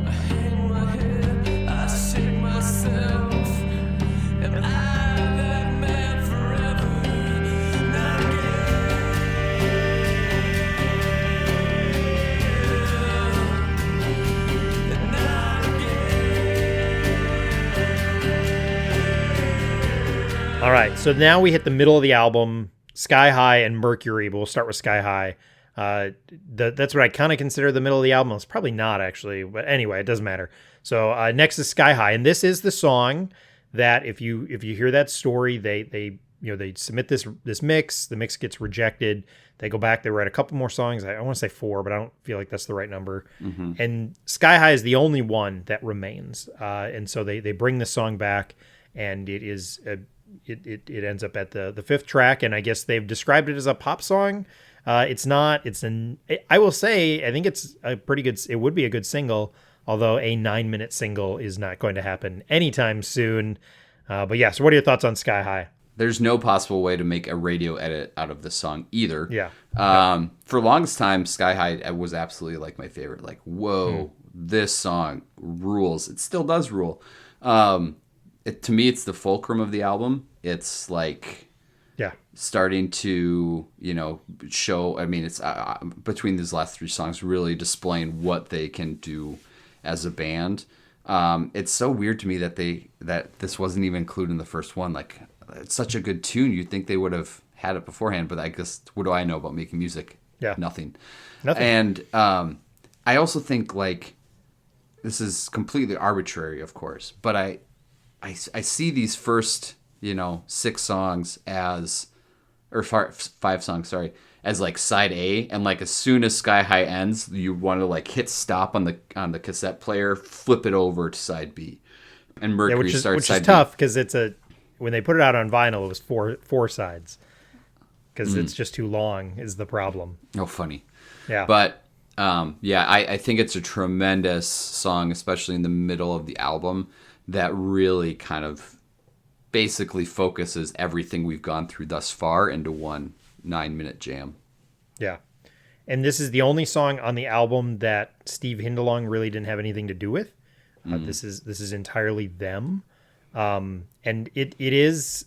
I hang my head, I shake myself. Am I that man forever? Not again. Not again. All right, so now we hit the middle of the album, Sky High and Mercury, but we'll start with Sky High. That's what I kind of consider the middle of the album. It's probably not actually, but anyway, it doesn't matter. So next is Sky High, and this is the song that if you hear that story, they submit this mix. The mix gets rejected. They go back. They write a couple more songs. I want to say 4, but I don't feel like that's the right number. Mm-hmm. And Sky High is the only one that remains. And so they bring the song back, and it is it ends up at the 5th track. And I guess they've described it as a pop song. It's not. I will say I think it's a pretty good. It would be a good single, although a 9-minute single is not going to happen anytime soon. But yeah. So what are your thoughts on Sky High? There's no possible way to make a radio edit out of this song either. Yeah. For longest time, Sky High was absolutely like my favorite. Like, whoa, this song rules. It still does rule. To me, it's the fulcrum of the album. It's like, starting to, show. I mean, it's between these last 3 songs, really displaying what they can do as a band. It's so weird to me that this wasn't even included in the first one. Like, it's such a good tune. You'd think they would have had it beforehand, but I guess what do I know about making music? Yeah, nothing. And I also think like this is completely arbitrary, of course, but I see these first 6 songs or 5 songs, sorry, as like side A, and like as soon as Sky High ends, you want to like hit stop on the cassette player, flip it over to side B, and Mercury starts side B. Which is tough because when they put it out on vinyl, it was four sides because it's just too long is the problem. Oh, funny. Yeah. But I think it's a tremendous song, especially in the middle of the album, that really kind of basically focuses everything we've gone through thus far into one 9-minute jam. Yeah. And this is the only song on the album that Steve Hindalong really didn't have anything to do with. This is entirely them. And it is,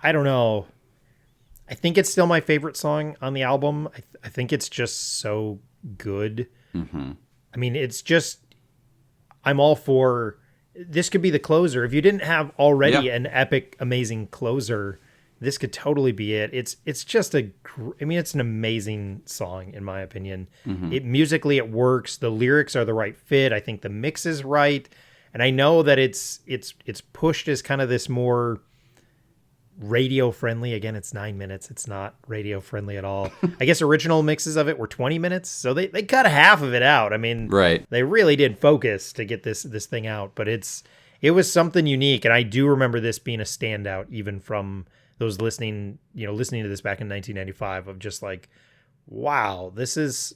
I don't know. I think it's still my favorite song on the album. I think it's just so good. Mm-hmm. I mean, it's just, I'm all for, this could be the closer. If you didn't have already an epic, amazing closer, this could totally be it. It's just it's an amazing song in my opinion. Mm-hmm. Musically it works. The lyrics are the right fit. I think the mix is right. And I know that it's pushed as kind of this more radio friendly. Again, it's 9 minutes. It's not radio friendly at all. I guess original mixes of it were 20 minutes. So they cut half of it out. I mean, right. They really did focus to get this thing out, but it was something unique. And I do remember this being a standout even from those listening to this back in 1995 of just like, wow, this is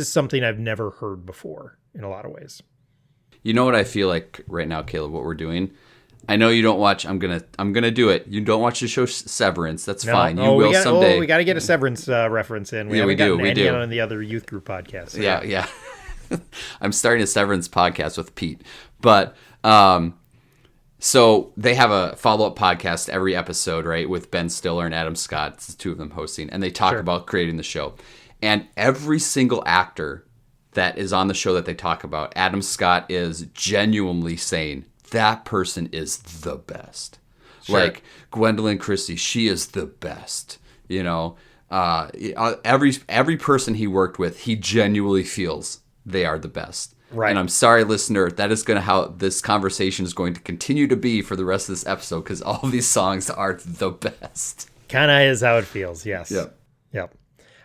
something I've never heard before in a lot of ways. You know what I feel like right now, Caleb, what we're doing? I know you don't watch. I'm gonna do it. You don't watch the show Severance. That's fine. You will someday. We got to get a Severance reference in. We do. On the other youth group podcasts. So yeah. I'm starting a Severance podcast with Pete, but so they have a follow-up podcast every episode, right, with Ben Stiller and Adam Scott. It's the 2 of them hosting, and they talk about creating the show. And every single actor that is on the show that they talk about, Adam Scott is genuinely saying that person is the best. Sure. Like Gwendolyn Christie, she is the best. Every person he worked with, he genuinely feels they are the best. Right. And I'm sorry, listener, that is how this conversation is going to continue to be for the rest of this episode because all of these songs are the best. Kind of is how it feels. Yes. Yep.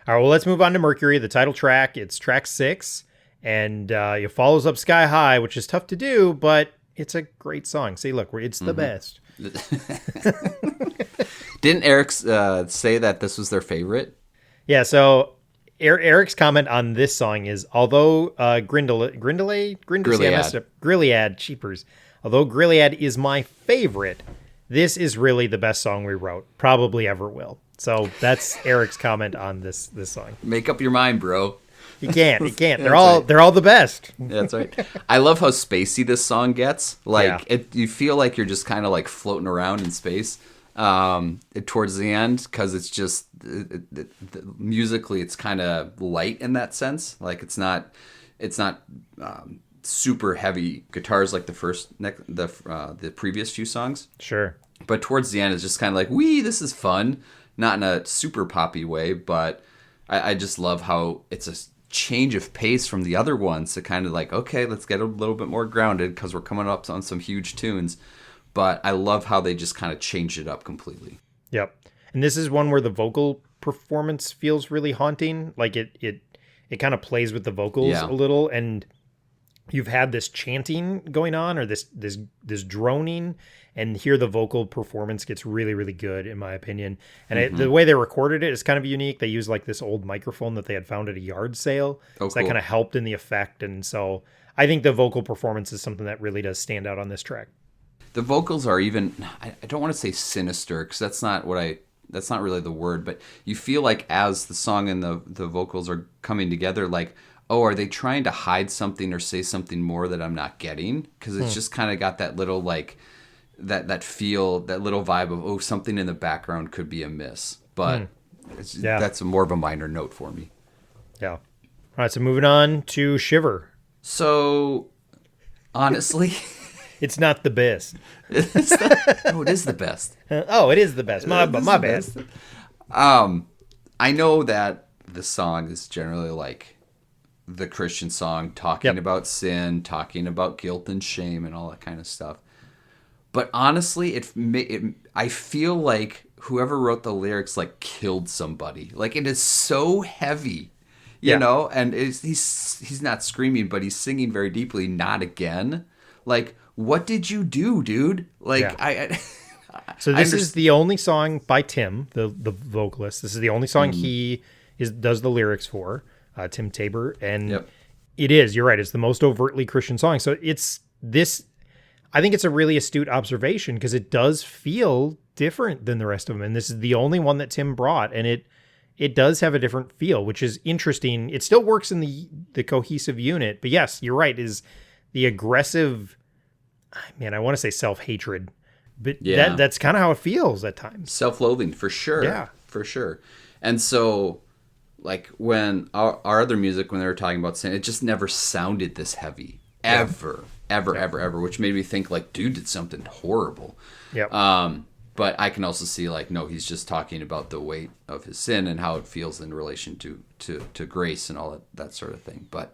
All right, well, let's move on to Mercury, the title track. It's track 6, and it follows up Sky High, which is tough to do, but it's a great song. See, look, it's the best. Didn't Eric say that this was their favorite? Yeah, so Eric's comment on this song is, although Grillade, cheapers. Although Grillade is my favorite, this is really the best song we wrote, probably ever will. So that's Eric's comment on this song. Make up your mind, bro. You can't. They're all the best. That's right. I love how spacey this song gets. You feel like you're just kind of like floating around in space towards the end because it's just musically it's kind of light in that sense. Like it's not super heavy guitars like the previous few songs. Sure. But towards the end, it's just kind of like, this is fun. Not in a super poppy way, but I just love how it's a change of pace from the other ones to kind of like, okay, let's get a little bit more grounded because we're coming up on some huge tunes. But I love how they just kind of changed it up completely. Yep. And this is one where the vocal performance feels really haunting. Like it kind of plays with the vocals a little, and you've had this chanting going on, or this droning, and here the vocal performance gets really, really good, in my opinion. And the way they recorded it is kind of unique. They used like this old microphone that they had found at a yard sale. So that kind of helped in the effect. And so I think the vocal performance is something that really does stand out on this track. The vocals are even, I don't want to say sinister, because that's not really the word, but you feel like as the song and the vocals are coming together, like, oh, are they trying to hide something or say something more that I'm not getting? Because it's just kind of got that little, like, that feel, that little vibe of, oh, something in the background could be amiss. But that's more of a minor note for me. Yeah. All right, so moving on to Shiver. So, honestly... It's not the best. It is the best. It is the best. My bad. I know that the song is generally like the Christian song, talking about sin, talking about guilt and shame and all that kind of stuff. But honestly, I feel like whoever wrote the lyrics like killed somebody. Like, it is so heavy, you know, and he's not screaming, but he's singing very deeply. Not again. Like, what did you do, dude? Like, So this is the only song by Tim, the vocalist. This is the only song he does the lyrics for, Tim Tabor, and it is. You're right. It's the most overtly Christian song. So it's this. I think it's a really astute observation, because it does feel different than the rest of them, and this is the only one that Tim brought, and it does have a different feel, which is interesting. It still works in the cohesive unit, but yes, you're right. Is the aggressive. Man, I want to say self-hatred, but that's kind of how it feels at times. Self-loathing, for sure. Yeah. For sure. And so, like, when our other music, when they were talking about sin, it just never sounded this heavy. Ever, which made me think, like, dude did something horrible. Yeah. But I can also see, like, no, he's just talking about the weight of his sin and how it feels in relation to grace and all that sort of thing. But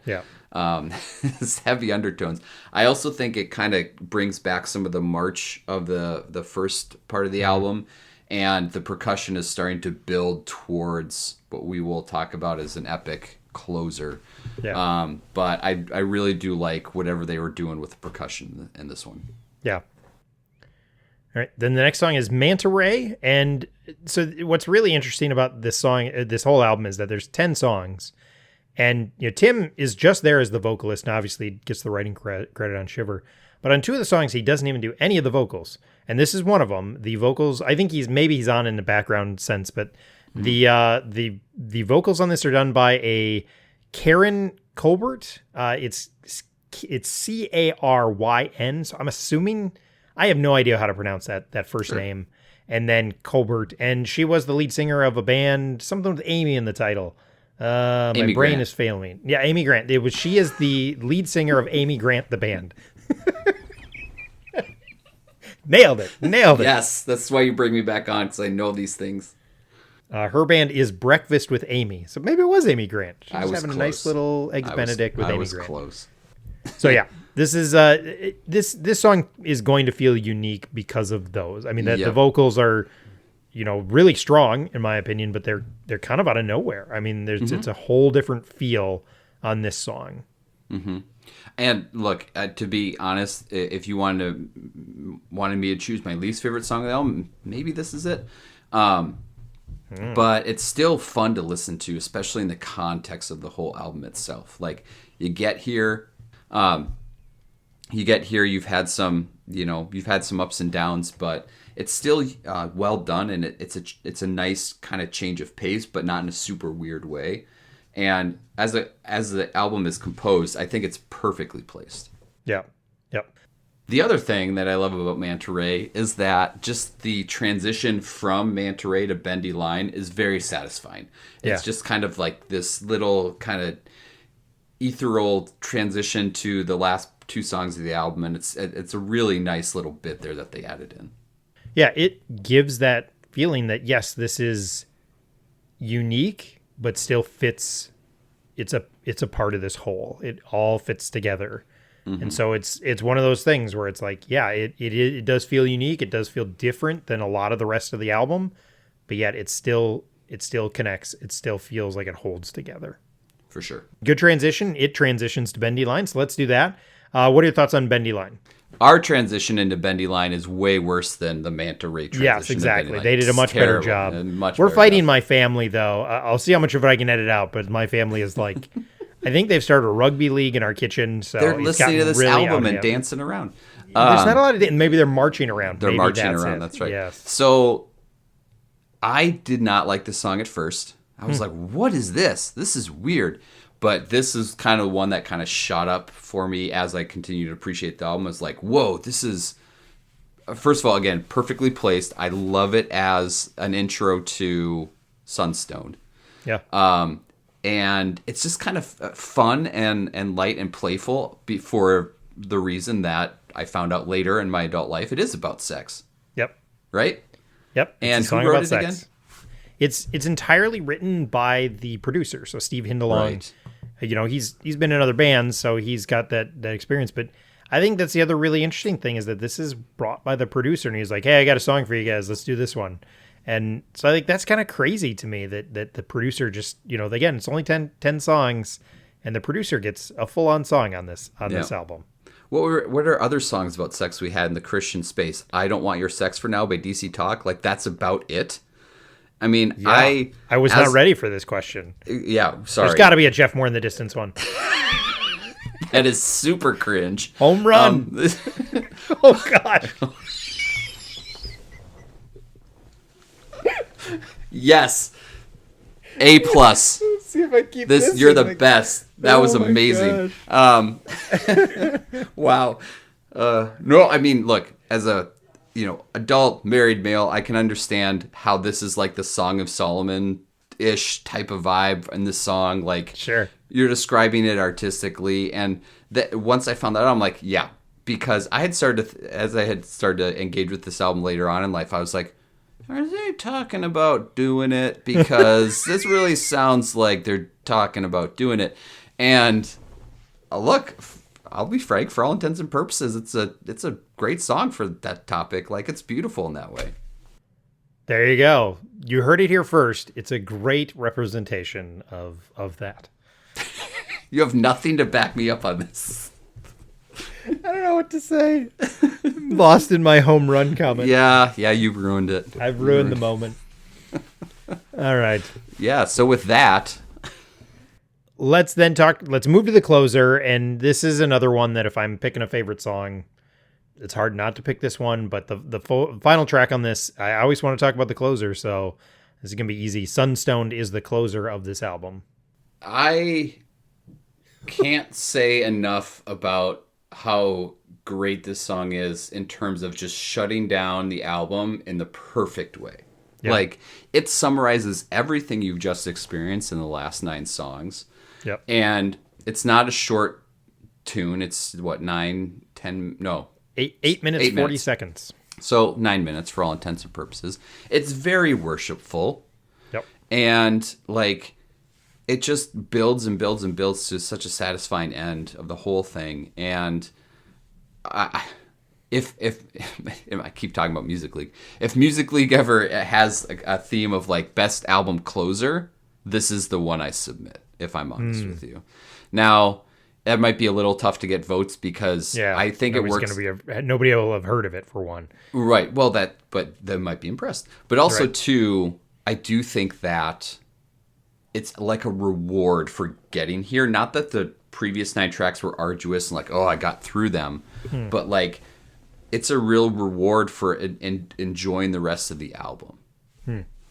it's heavy undertones. I also think it kind of brings back some of the march of the first part of the album, and the percussion is starting to build towards what we will talk about as an epic closer. Yeah. But I really do like whatever they were doing with the percussion in this one. Yeah. All right. Then the next song is Manta Ray. And so what's really interesting about this song, this whole album, is that there's 10 songs. And Tim is just there as the vocalist, and obviously gets the writing credit on Shiver. But on 2 of the songs, he doesn't even do any of the vocals. And this is one of them. The vocals, I think he's on in the background sense, but the vocals on this are done by a Karen Colbert. It's Caryn. So I'm assuming, I have no idea how to pronounce that first name. And then Colbert, and she was the lead singer of a band, something with Amy in the title. My brain Grant. Is failing. Yeah, Amy Grant. She is the lead singer of Amy Grant, the band. Nailed it. Yes, that's why you bring me back on, because I know these things. Her band is Breakfast with Amy. So maybe it was Amy Grant. She was having close. A nice little Eggs Benedict with Amy Grant. I was close. So yeah, this is this song is going to feel unique because of those. I mean, the vocals are, really strong in my opinion, but they're kind of out of nowhere. I mean, it's a whole different feel on this song. Mm-hmm. And look, to be honest, if you wanted me to choose my least favorite song of the album, maybe this is it. But it's still fun to listen to, especially in the context of the whole album itself. Like, you get here, you've had some ups and downs, but it's still well done, and it's a nice kind of change of pace, but not in a super weird way. And as the album is composed, I think it's perfectly placed. Yeah. Yep. The other thing that I love about Manta Ray is that just the transition from Manta Ray to Bendy Line is very satisfying. It's just kind of like this little kind of ethereal transition to the last 2 songs of the album, and it's a really nice little bit there that they added in. Yeah, it gives that feeling that, yes, this is unique, but still fits. It's a part of this whole. It all fits together. And so it's one of those things where it's like, yeah, it does feel unique. It does feel different than a lot of the rest of the album, but yet it still connects. It still feels like it holds together. For sure. Good transition. It transitions to Bendy Line. So let's do that. What are your thoughts on Bendy Line? Our transition into Bendy Line is way worse than the Manta Ray transition. Yes, exactly. They did a much better job. We're We're fighting my family, though. I'll see how much of it I can edit out, but my family is like, I think they've started a rugby league in our kitchen. So they're listening to this really album and dancing around. There's not a lot of, maybe they're marching around. They're maybe marching around. That's right. Yes. So I did not like this song at first. I was like, what is this? This is weird. But this is kind of one that kind of shot up for me as I continued to appreciate the album. I was like, whoa, this is, first of all, again, perfectly placed. I love it as an intro to Sunstoned. Yeah. And it's just kind of fun and light and playful for the reason that I found out later in my adult life, it is about sex. Yep. Right? Yep. And who wrote it again? It's entirely written by the producer, so Steve Hindalong. Right. You know, he's been in other bands, so he's got that experience. But I think that's the other really interesting thing is that this is brought by the producer, and he's like, "Hey, I got a song for you guys. Let's do this one." And so I think that's kind of crazy to me that the producer just, you know, again, it's only 10 songs, and the producer gets a full-on song on this album. What are other songs about sex we had in the Christian space? I Don't Want Your Sex for Now by DC Talk. Like, that's about it. I mean, yeah. I was not ready for this question. Yeah, sorry. There's got to be a Jeff Moore in the Distance one. That is super cringe. Home run. Oh, God. Yes. A+. Let's see if I keep this. You're the best. That was amazing. Wow. No, I mean, look, as a adult married male, I can understand how this is like the Song of Solomon-ish type of vibe in this song. Like, sure, you're describing it artistically, and that once I found that out, I'm like, yeah, because I had started to engage with this album later on in life, I was like, are they talking about doing it? Because this really sounds like they're talking about doing it. And look, I'll be frank, for all intents and purposes, it's a great song for that topic. Like, it's beautiful in that way. There you go. You heard it here first. It's a great representation of that. You have nothing to back me up on this. I don't know what to say. Lost in my home run comment. Yeah, you ruined it. I've ruined the moment. All right. Yeah, so with that, let's move to the closer, and this is another one that if I'm picking a favorite song, it's hard not to pick this one, but the final track on this, I always want to talk about the closer, so this is going to be easy. Sunstoned is the closer of this album. I can't say enough about how great this song is in terms of just shutting down the album in the perfect way. Yeah. Like, it summarizes everything you've just experienced in the last 9 songs. Yep. And it's not a short tune. It's what, 8 minutes, 40 seconds. So 9 minutes for all intents and purposes. It's very worshipful. Yep. And like, it just builds and builds and builds to such a satisfying end of the whole thing. And if I keep talking about Music League, if Music League ever has a theme of like best album closer, this is the one I submit, if I'm honest with you. Now, that might be a little tough to get votes because I think it works. Nobody will have heard of it for one. Right. Well, but they might be impressed. But also, too, I do think that it's like a reward for getting here. Not that the previous 9 tracks were arduous and like, oh, I got through them. But like, it's a real reward for enjoying the rest of the album.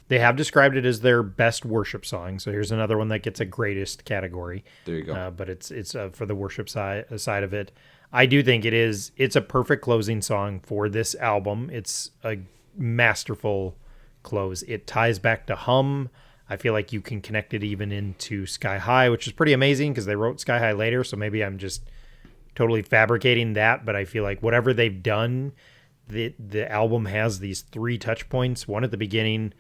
They have described it as their best worship song. So here's another one that gets a greatest category. There you go. But it's for the worship side of it. I do think it's a perfect closing song for this album. It's a masterful close. It ties back to Hum. I feel like you can connect it even into Sky High, which is pretty amazing because they wrote Sky High later. So maybe I'm just totally fabricating that. But I feel like whatever they've done, the album has these 3 touch points. One at the beginning,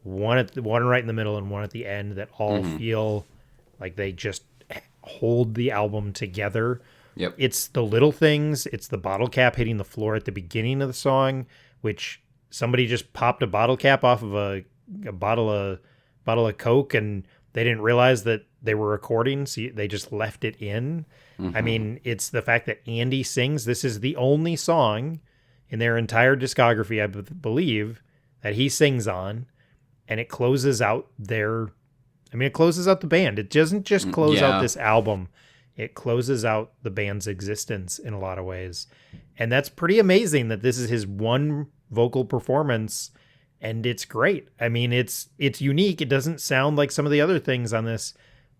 one right in the middle and one at the end that all feel like they just hold the album together. Yep. It's the little things. It's the bottle cap hitting the floor at the beginning of the song, which somebody just popped a bottle cap off of a bottle of Coke, and they didn't realize that they were recording, so they just left it in. I mean, it's the fact that Andy sings. This is the only song in their entire discography, I believe, that he sings on, and it closes out it closes out the band. It doesn't just close out this album. It closes out the band's existence in a lot of ways. And that's pretty amazing that this is his one vocal performance, and it's great. I mean, it's unique. It doesn't sound like some of the other things on this,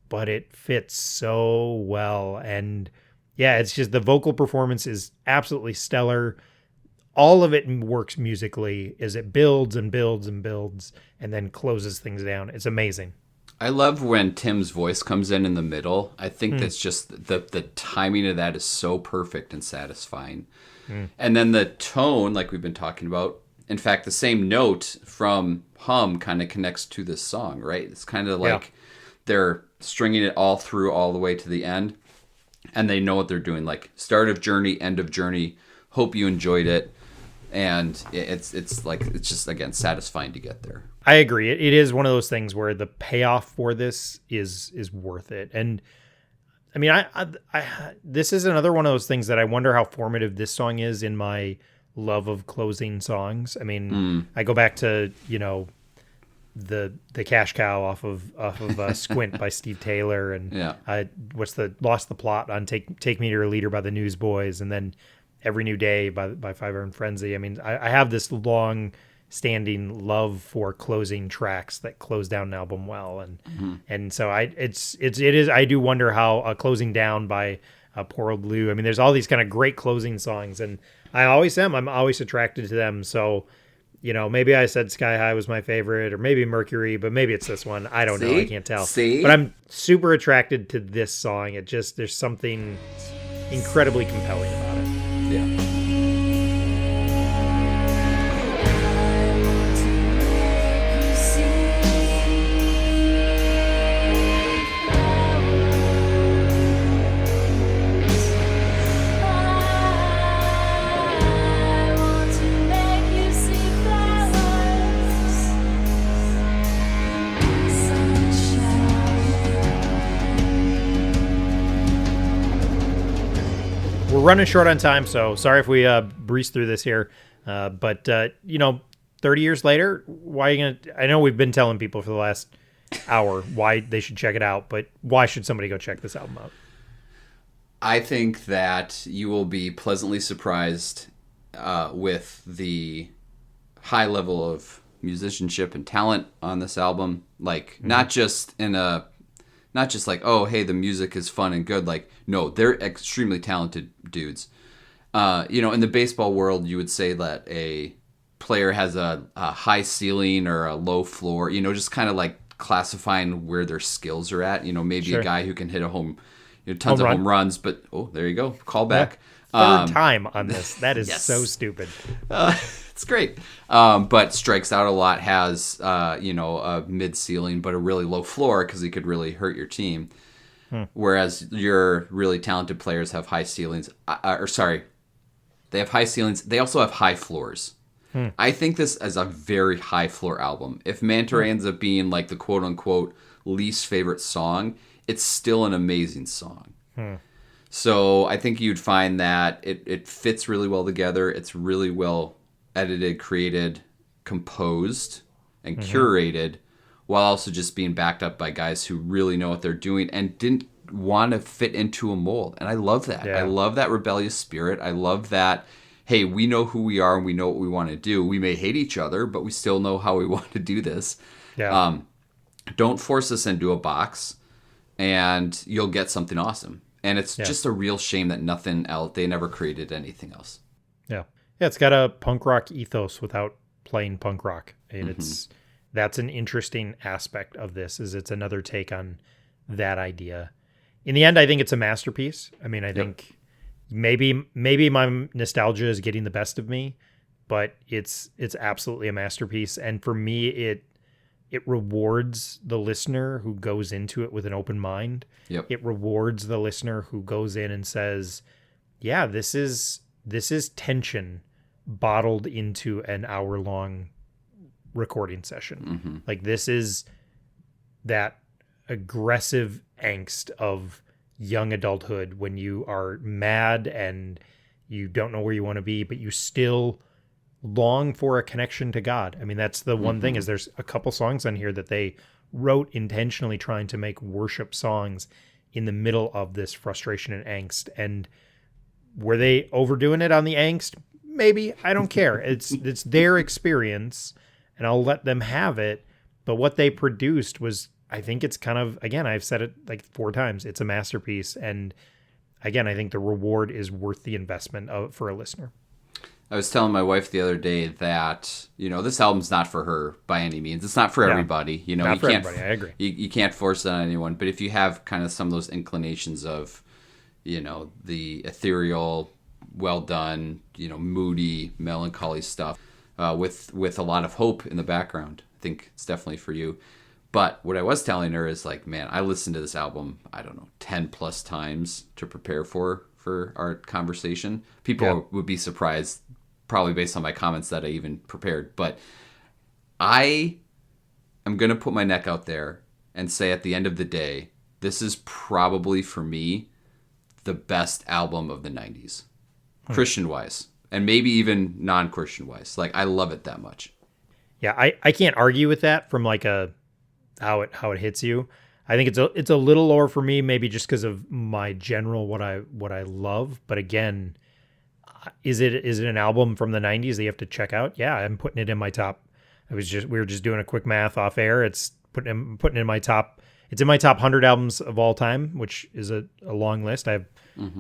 but it fits so well. And yeah, it's just the vocal performance is absolutely stellar. All of it works musically as it builds and builds and builds and then closes things down. It's amazing. I love when Tim's voice comes in the middle. I think that's just the timing of that is so perfect and satisfying. And then the tone, like we've been talking about, in fact, the same note from Hum kind of connects to this song, right? It's kind of like they're stringing it all through all the way to the end, and they know what they're doing. Like start of journey, end of journey. Hope you enjoyed it. And it's just, again, satisfying to get there. I agree. It is one of those things where the payoff for this is worth it. And I mean, I this is another one of those things that I wonder how formative this song is in my love of closing songs. I mean, I go back to, the Cash Cow off of Squint by Steve Taylor, and Lost the Plot on Take Me to Your Leader by the Newsboys, and then Every New Day by Five Iron Frenzy. I mean, I have this long standing love for closing tracks that close down an album well, and so it is. I do wonder how closing down by Poor Old Lou. I mean, there's all these kind of great closing songs, and I'm always attracted to them. So, maybe I said Sky High was my favorite, or maybe Mercury, but maybe it's this one. I don't know. I can't tell. But I'm super attracted to this song. There's something incredibly compelling about it. Yeah. We're running short on time, so sorry if we breeze through this here. But 30 years later, why are you gonna? I know we've been telling people for the last hour why they should check it out, but why should somebody go check this album out? I think that you will be pleasantly surprised with the high level of musicianship and talent on this album. Like, not just like, oh, hey, the music is fun and good. Like, no, they're extremely talented dudes. In the baseball world, you would say that a player has a high ceiling or a low floor, just kind of like classifying where their skills are at. Maybe a guy who can hit tons of home runs, but, there you go. Call back. Third time on this. That is so stupid. It's great. But strikes out a lot, has, a mid ceiling, but a really low floor because he could really hurt your team. Whereas your really talented players have high ceilings. They have high ceilings. They also have high floors. I think this is a very high floor album. If Manta Ray ends up being like the quote unquote least favorite song, it's still an amazing song. So I think you'd find that it fits really well together. It's really well edited, created, composed, and curated, while also just being backed up by guys who really know what they're doing and didn't want to fit into a mold. And I love that. I love that rebellious spirit. I love that, hey, we know who we are and we know what we want to do. We may hate each other, but we still know how we want to do this. Don't force us into a box, and you'll get something awesome. And it's just a real shame that nothing else, they never created anything else. Yeah, it's got a punk rock ethos without playing punk rock. And that's an interesting aspect of this, is it's another take on that idea. In the end, I think it's a masterpiece. I mean, I think maybe my nostalgia is getting the best of me, but it's absolutely a masterpiece. And for me, it rewards the listener who goes into it with an open mind. Yep. It rewards the listener who goes in and says, yeah, this is tension bottled into an hour-long recording session. Like, this is that aggressive angst of young adulthood when you are mad and you don't know where you want to be, but you still long for a connection to God. I mean, that's the one thing, is there's a couple songs on here that they wrote intentionally trying to make worship songs in the middle of this frustration and angst. And were they overdoing it on the angst? Maybe. I don't care. It's their experience, and I'll let them have it. But what they produced was, I think it's kind of, again, I've said it like 4 times, it's a masterpiece. And again, I think the reward is worth the investment for a listener. I was telling my wife the other day that, this album's not for her by any means. It's not for everybody. Not for everybody. I agree. You can't force it on anyone. But if you have kind of some of those inclinations of, the ethereal, well done, moody, melancholy stuff with a lot of hope in the background, I think it's definitely for you. But what I was telling her is like, man, I listened to this album, 10 plus times to prepare for our conversation. People would be surprised, probably based on my comments, that I even prepared. But I am going to put my neck out there and say at the end of the day, this is probably for me the best album of the 90s, Christian-wise, and maybe even non-Christian-wise. Like, I love it that much. Yeah, I can't argue with that from like how it hits you. I think it's a little lower for me, maybe just because of my general what I love. But again, is it an album from the 90s that you have to check out? Yeah, I'm putting it in my top. We were just doing a quick math off air. It's putting it in my top. It's in my top 100 albums of all time, which is a long list. I have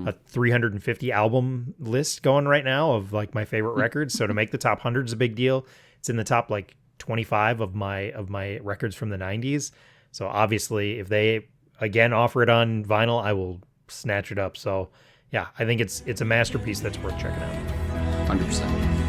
a 350 album list going right now of like my favorite records. So to make the top 100 is a big deal. It's in the top like 25 of my records from the 90s. So obviously, if they again offer it on vinyl, I will snatch it up. So yeah, I think it's a masterpiece that's worth checking out. 100%.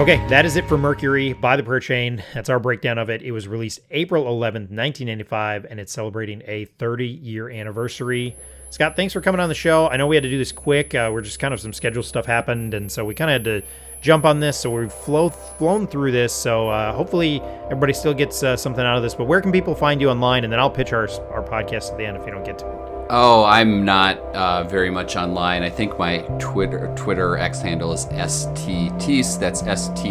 Okay, that is it for Mercury by the Prayer Chain. That's our breakdown of it. It was released April 11th, 1995, and it's celebrating a 30-year anniversary. Scott, thanks for coming on the show. I know we had to do this quick. We're just kind of some schedule stuff happened, and so we kind of had to jump on this. So we've flown through this. So hopefully everybody still gets something out of this. But where can people find you online? And then I'll pitch our podcast at the end if you don't get to it. Oh, I'm not very much online. I think my Twitter X handle is STTeece. That's STTEECE.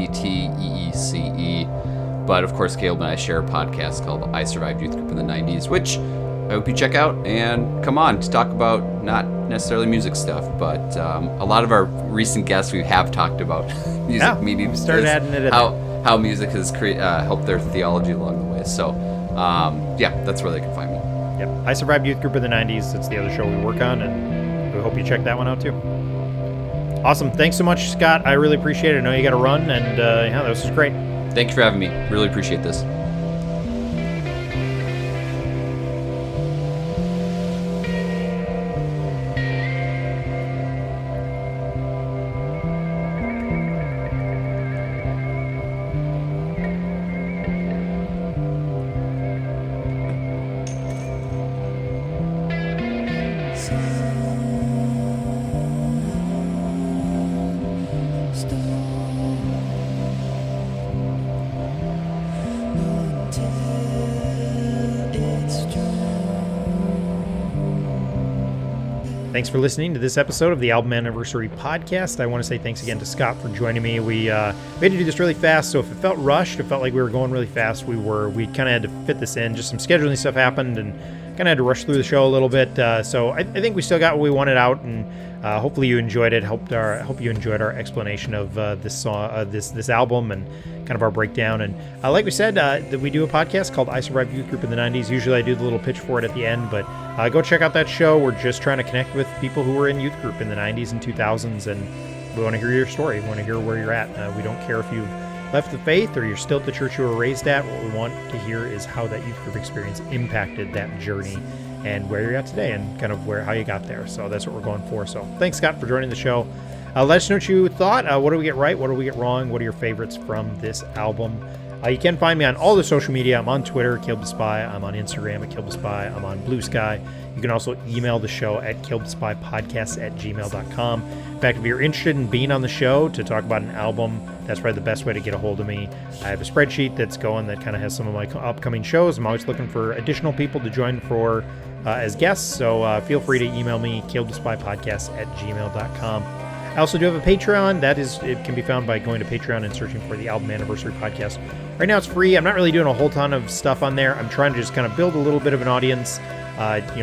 But of course, Caleb and I share a podcast called I Survived Youth Group in the 90s, which I hope you check out and come on to talk about not necessarily music stuff, but a lot of our recent guests we have talked about music meaning. Started adding it in. How music has helped their theology along the way. So that's where they can find me. Yep. I Survived Youth Group in the 90s. It's the other show we work on, and we hope you check that one out too. Awesome. Thanks so much, Scott. I really appreciate it. I know you got to run, and this was great. Thank you for having me. Really appreciate this. Thanks for listening to this episode of the Album Anniversary Podcast. I want to say thanks again to Scott for joining me. We had to do this really fast, so if it felt rushed, it felt like we were going really fast, we kind of had to fit this in. Just some scheduling stuff happened and kind of had to rush through the show a little bit. So I think we still got what we wanted out, and hopefully you enjoyed it. Hope you enjoyed our explanation of this song, this album, and kind of our breakdown. And like we said, that we do a podcast called I Survived Youth Group in the 90s. Usually I do the little pitch for it at the end, but go check out that show. We're just trying to connect with people who were in youth group in the 90s and 2000s, and we want to hear your story. We want to hear where you're at. We don't care if you've left the faith or you're still at the church you were raised at. What we want to hear is how that youth group experience impacted that journey and where you're at today and kind of how you got there. So that's what we're going for. So thanks, Scott, for joining the show. Let us know what you thought. What do we get right? What do we get wrong? What are your favorites from this album? You can find me on all the social media. I'm on Twitter, Caleb the Spy. I'm on Instagram at Caleb the Spy. I'm on Blue Sky. You can also email the show at calebthespypodcast@gmail.com. In fact, if you're interested in being on the show to talk about an album, that's probably the best way to get a hold of me. I have a spreadsheet that's going that kind of has some of my upcoming shows. I'm always looking for additional people to join for as guests, so feel free to email me, calebthespypodcast@gmail.com. I also do have a Patreon. It can be found by going to Patreon and searching for the Album Anniversary Podcast. Right now it's free. I'm not really doing a whole ton of stuff on there. I'm trying to just kind of build a little bit of an audience,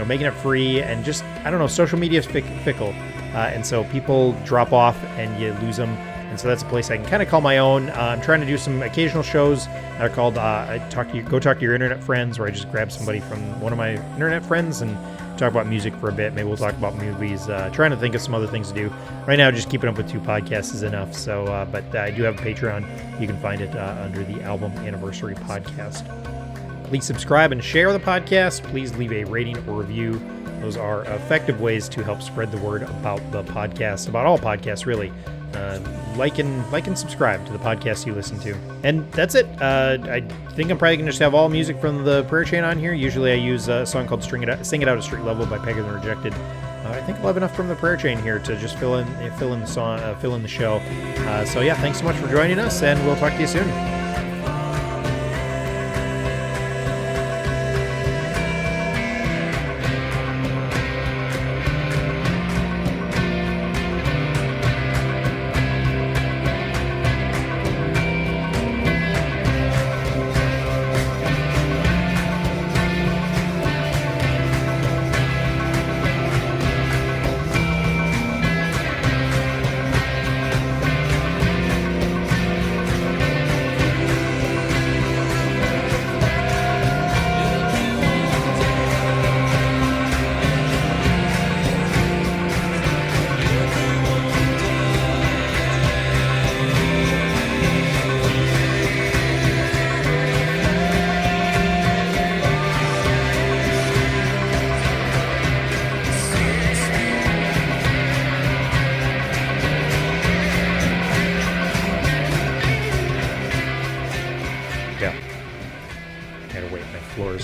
making it free, and just, I don't know, social media is fickle. And so people drop off and you lose them. And so that's a place I can kind of call my own. I'm trying to do some occasional shows that are called Go Talk to Your Internet Friends, where I just grab somebody from one of my internet friends and talk about music for a bit. Maybe we'll talk about movies. Trying to think of some other things to do. Right now, just keeping up with 2 podcasts is enough. So, but I do have a Patreon. You can find it under the Album Anniversary Podcast. Please subscribe and share the podcast. Please leave a rating or review. Those are effective ways to help spread the word about the podcast, about all podcasts, really. Like and subscribe to the podcast you listen to. And that's it. I think I'm probably going to just have all music from the Prayer Chain on here. Usually I use a song called Sing It Out at Street Level by Peg and the Rejected. I think I'll have enough from the Prayer Chain here to just fill in the song, fill in the show. So yeah, thanks so much for joining us, and we'll talk to you soon.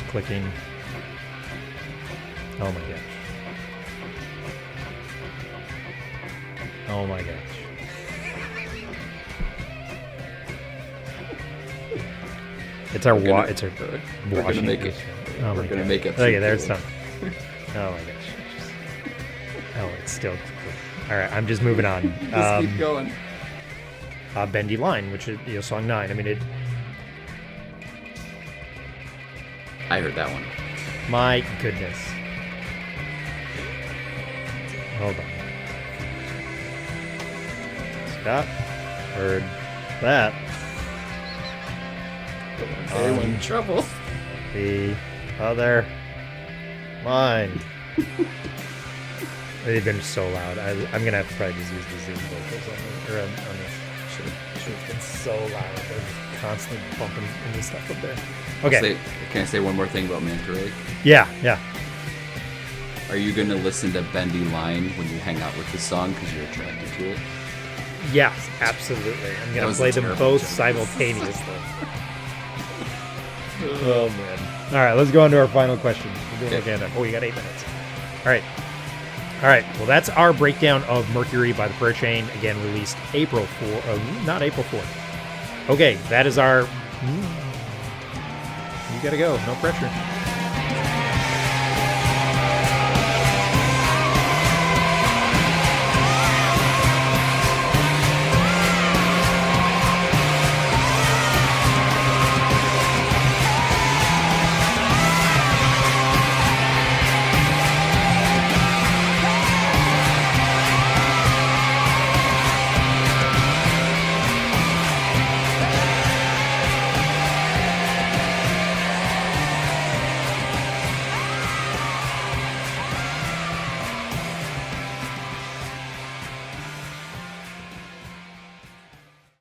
Clicking. Oh my gosh. Oh my gosh. It's our We're it's our We're gonna make it. Oh We're gonna make it. Okay, there it's done. Oh my gosh. Oh, it's still. All right, I'm just moving on. Just keep going. Bendy Line, which is song 9. I mean it. I heard that one. My goodness. Hold on. Scott heard that. Anyone in trouble? The other line. They've been so loud. I'm going to have to probably just use the Zoom vocals on this. It's so loud. They're just constantly bumping into stuff up there. Okay. Can I say one more thing about Mercury? Yeah. Are you going to listen to Bendy Line when you hang out with the song because you're attracted to it? Yes, absolutely. I'm going to play them both simultaneously. Oh, man. All right, let's go on to our final question. We're doing again. Oh, you got 8 minutes. All right. Well, that's our breakdown of Mercury by the Prayer Chain. Again, released April 4th. Not April 4th. Okay, that is our... You gotta go. No pressure.